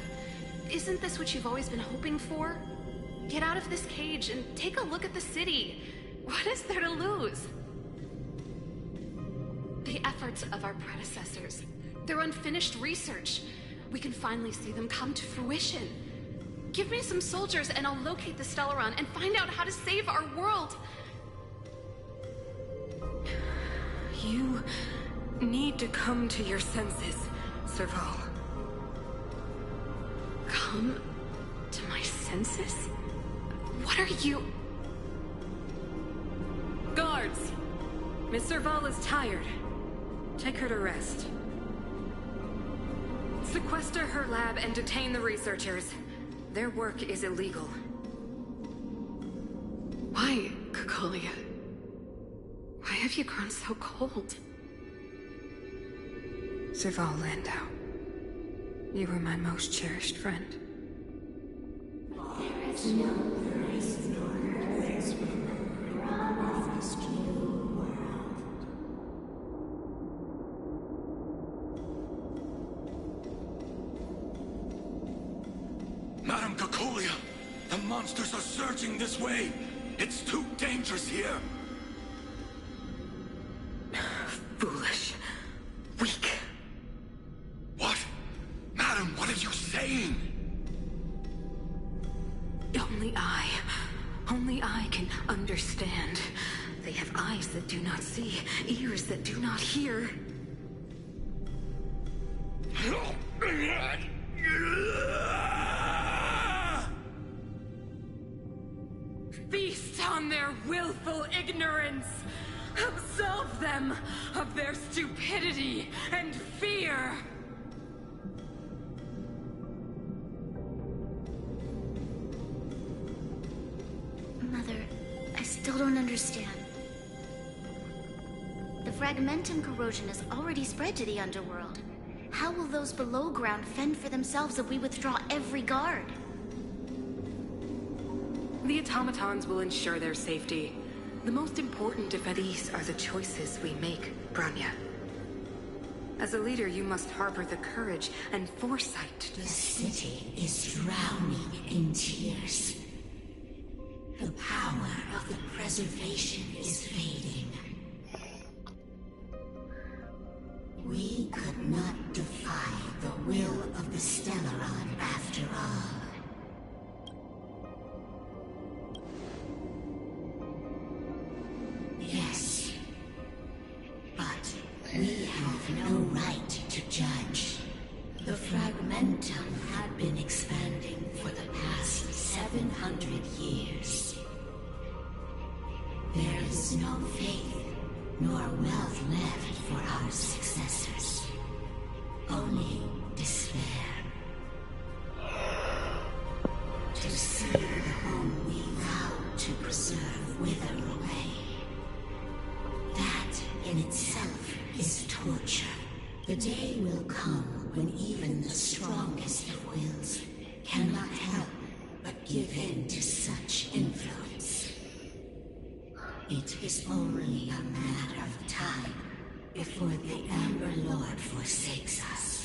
Isn't this what you've always been hoping for? Get out of this cage and take a look at the city. What is there to lose? The efforts of our predecessors, their unfinished research. We can finally see them come to fruition. Give me some soldiers and I'll locate the Stellaron and find out how to save our world. You need to come to your senses, Serval. Come to my senses? What are you... Guards! Miss Serval is tired. Take her to rest. Sequester her lab and detain the researchers. Their work is illegal. Why, Cocolia? Why have you grown so cold? Serval Landau. You were my most cherished friend. There is no grace nor grace promised to the world. Madam Cocolia, the monsters are surging this way. It's too dangerous here. Foolish. Weak. What? Madam, what are you saying? Only I can understand. They have eyes that do not see, ears that do not hear. Feast on their willful ignorance! Absolve them of their stupidity and fear! Mother, I still don't understand. The fragmentum corrosion has already spread to the underworld. How will those below ground fend for themselves if we withdraw every guard? The automatons will ensure their safety. The most important these are the choices we make, Bronya. As a leader, you must harbor the courage and foresight to... The city is drowning in tears. The power of the preservation is fading. We could not defy the will of the Stellaron after all. Yes, but we have no right to judge. The fragmentum had been expanding for the past 700 years. There is no faith nor wealth left for our successors. Only despair. To see the home we vowed to preserve wither away. That in itself is torture. The day will come when even the strongest of wills cannot help but give in to such influence. It is only a matter of time before the Amber Lord forsakes us.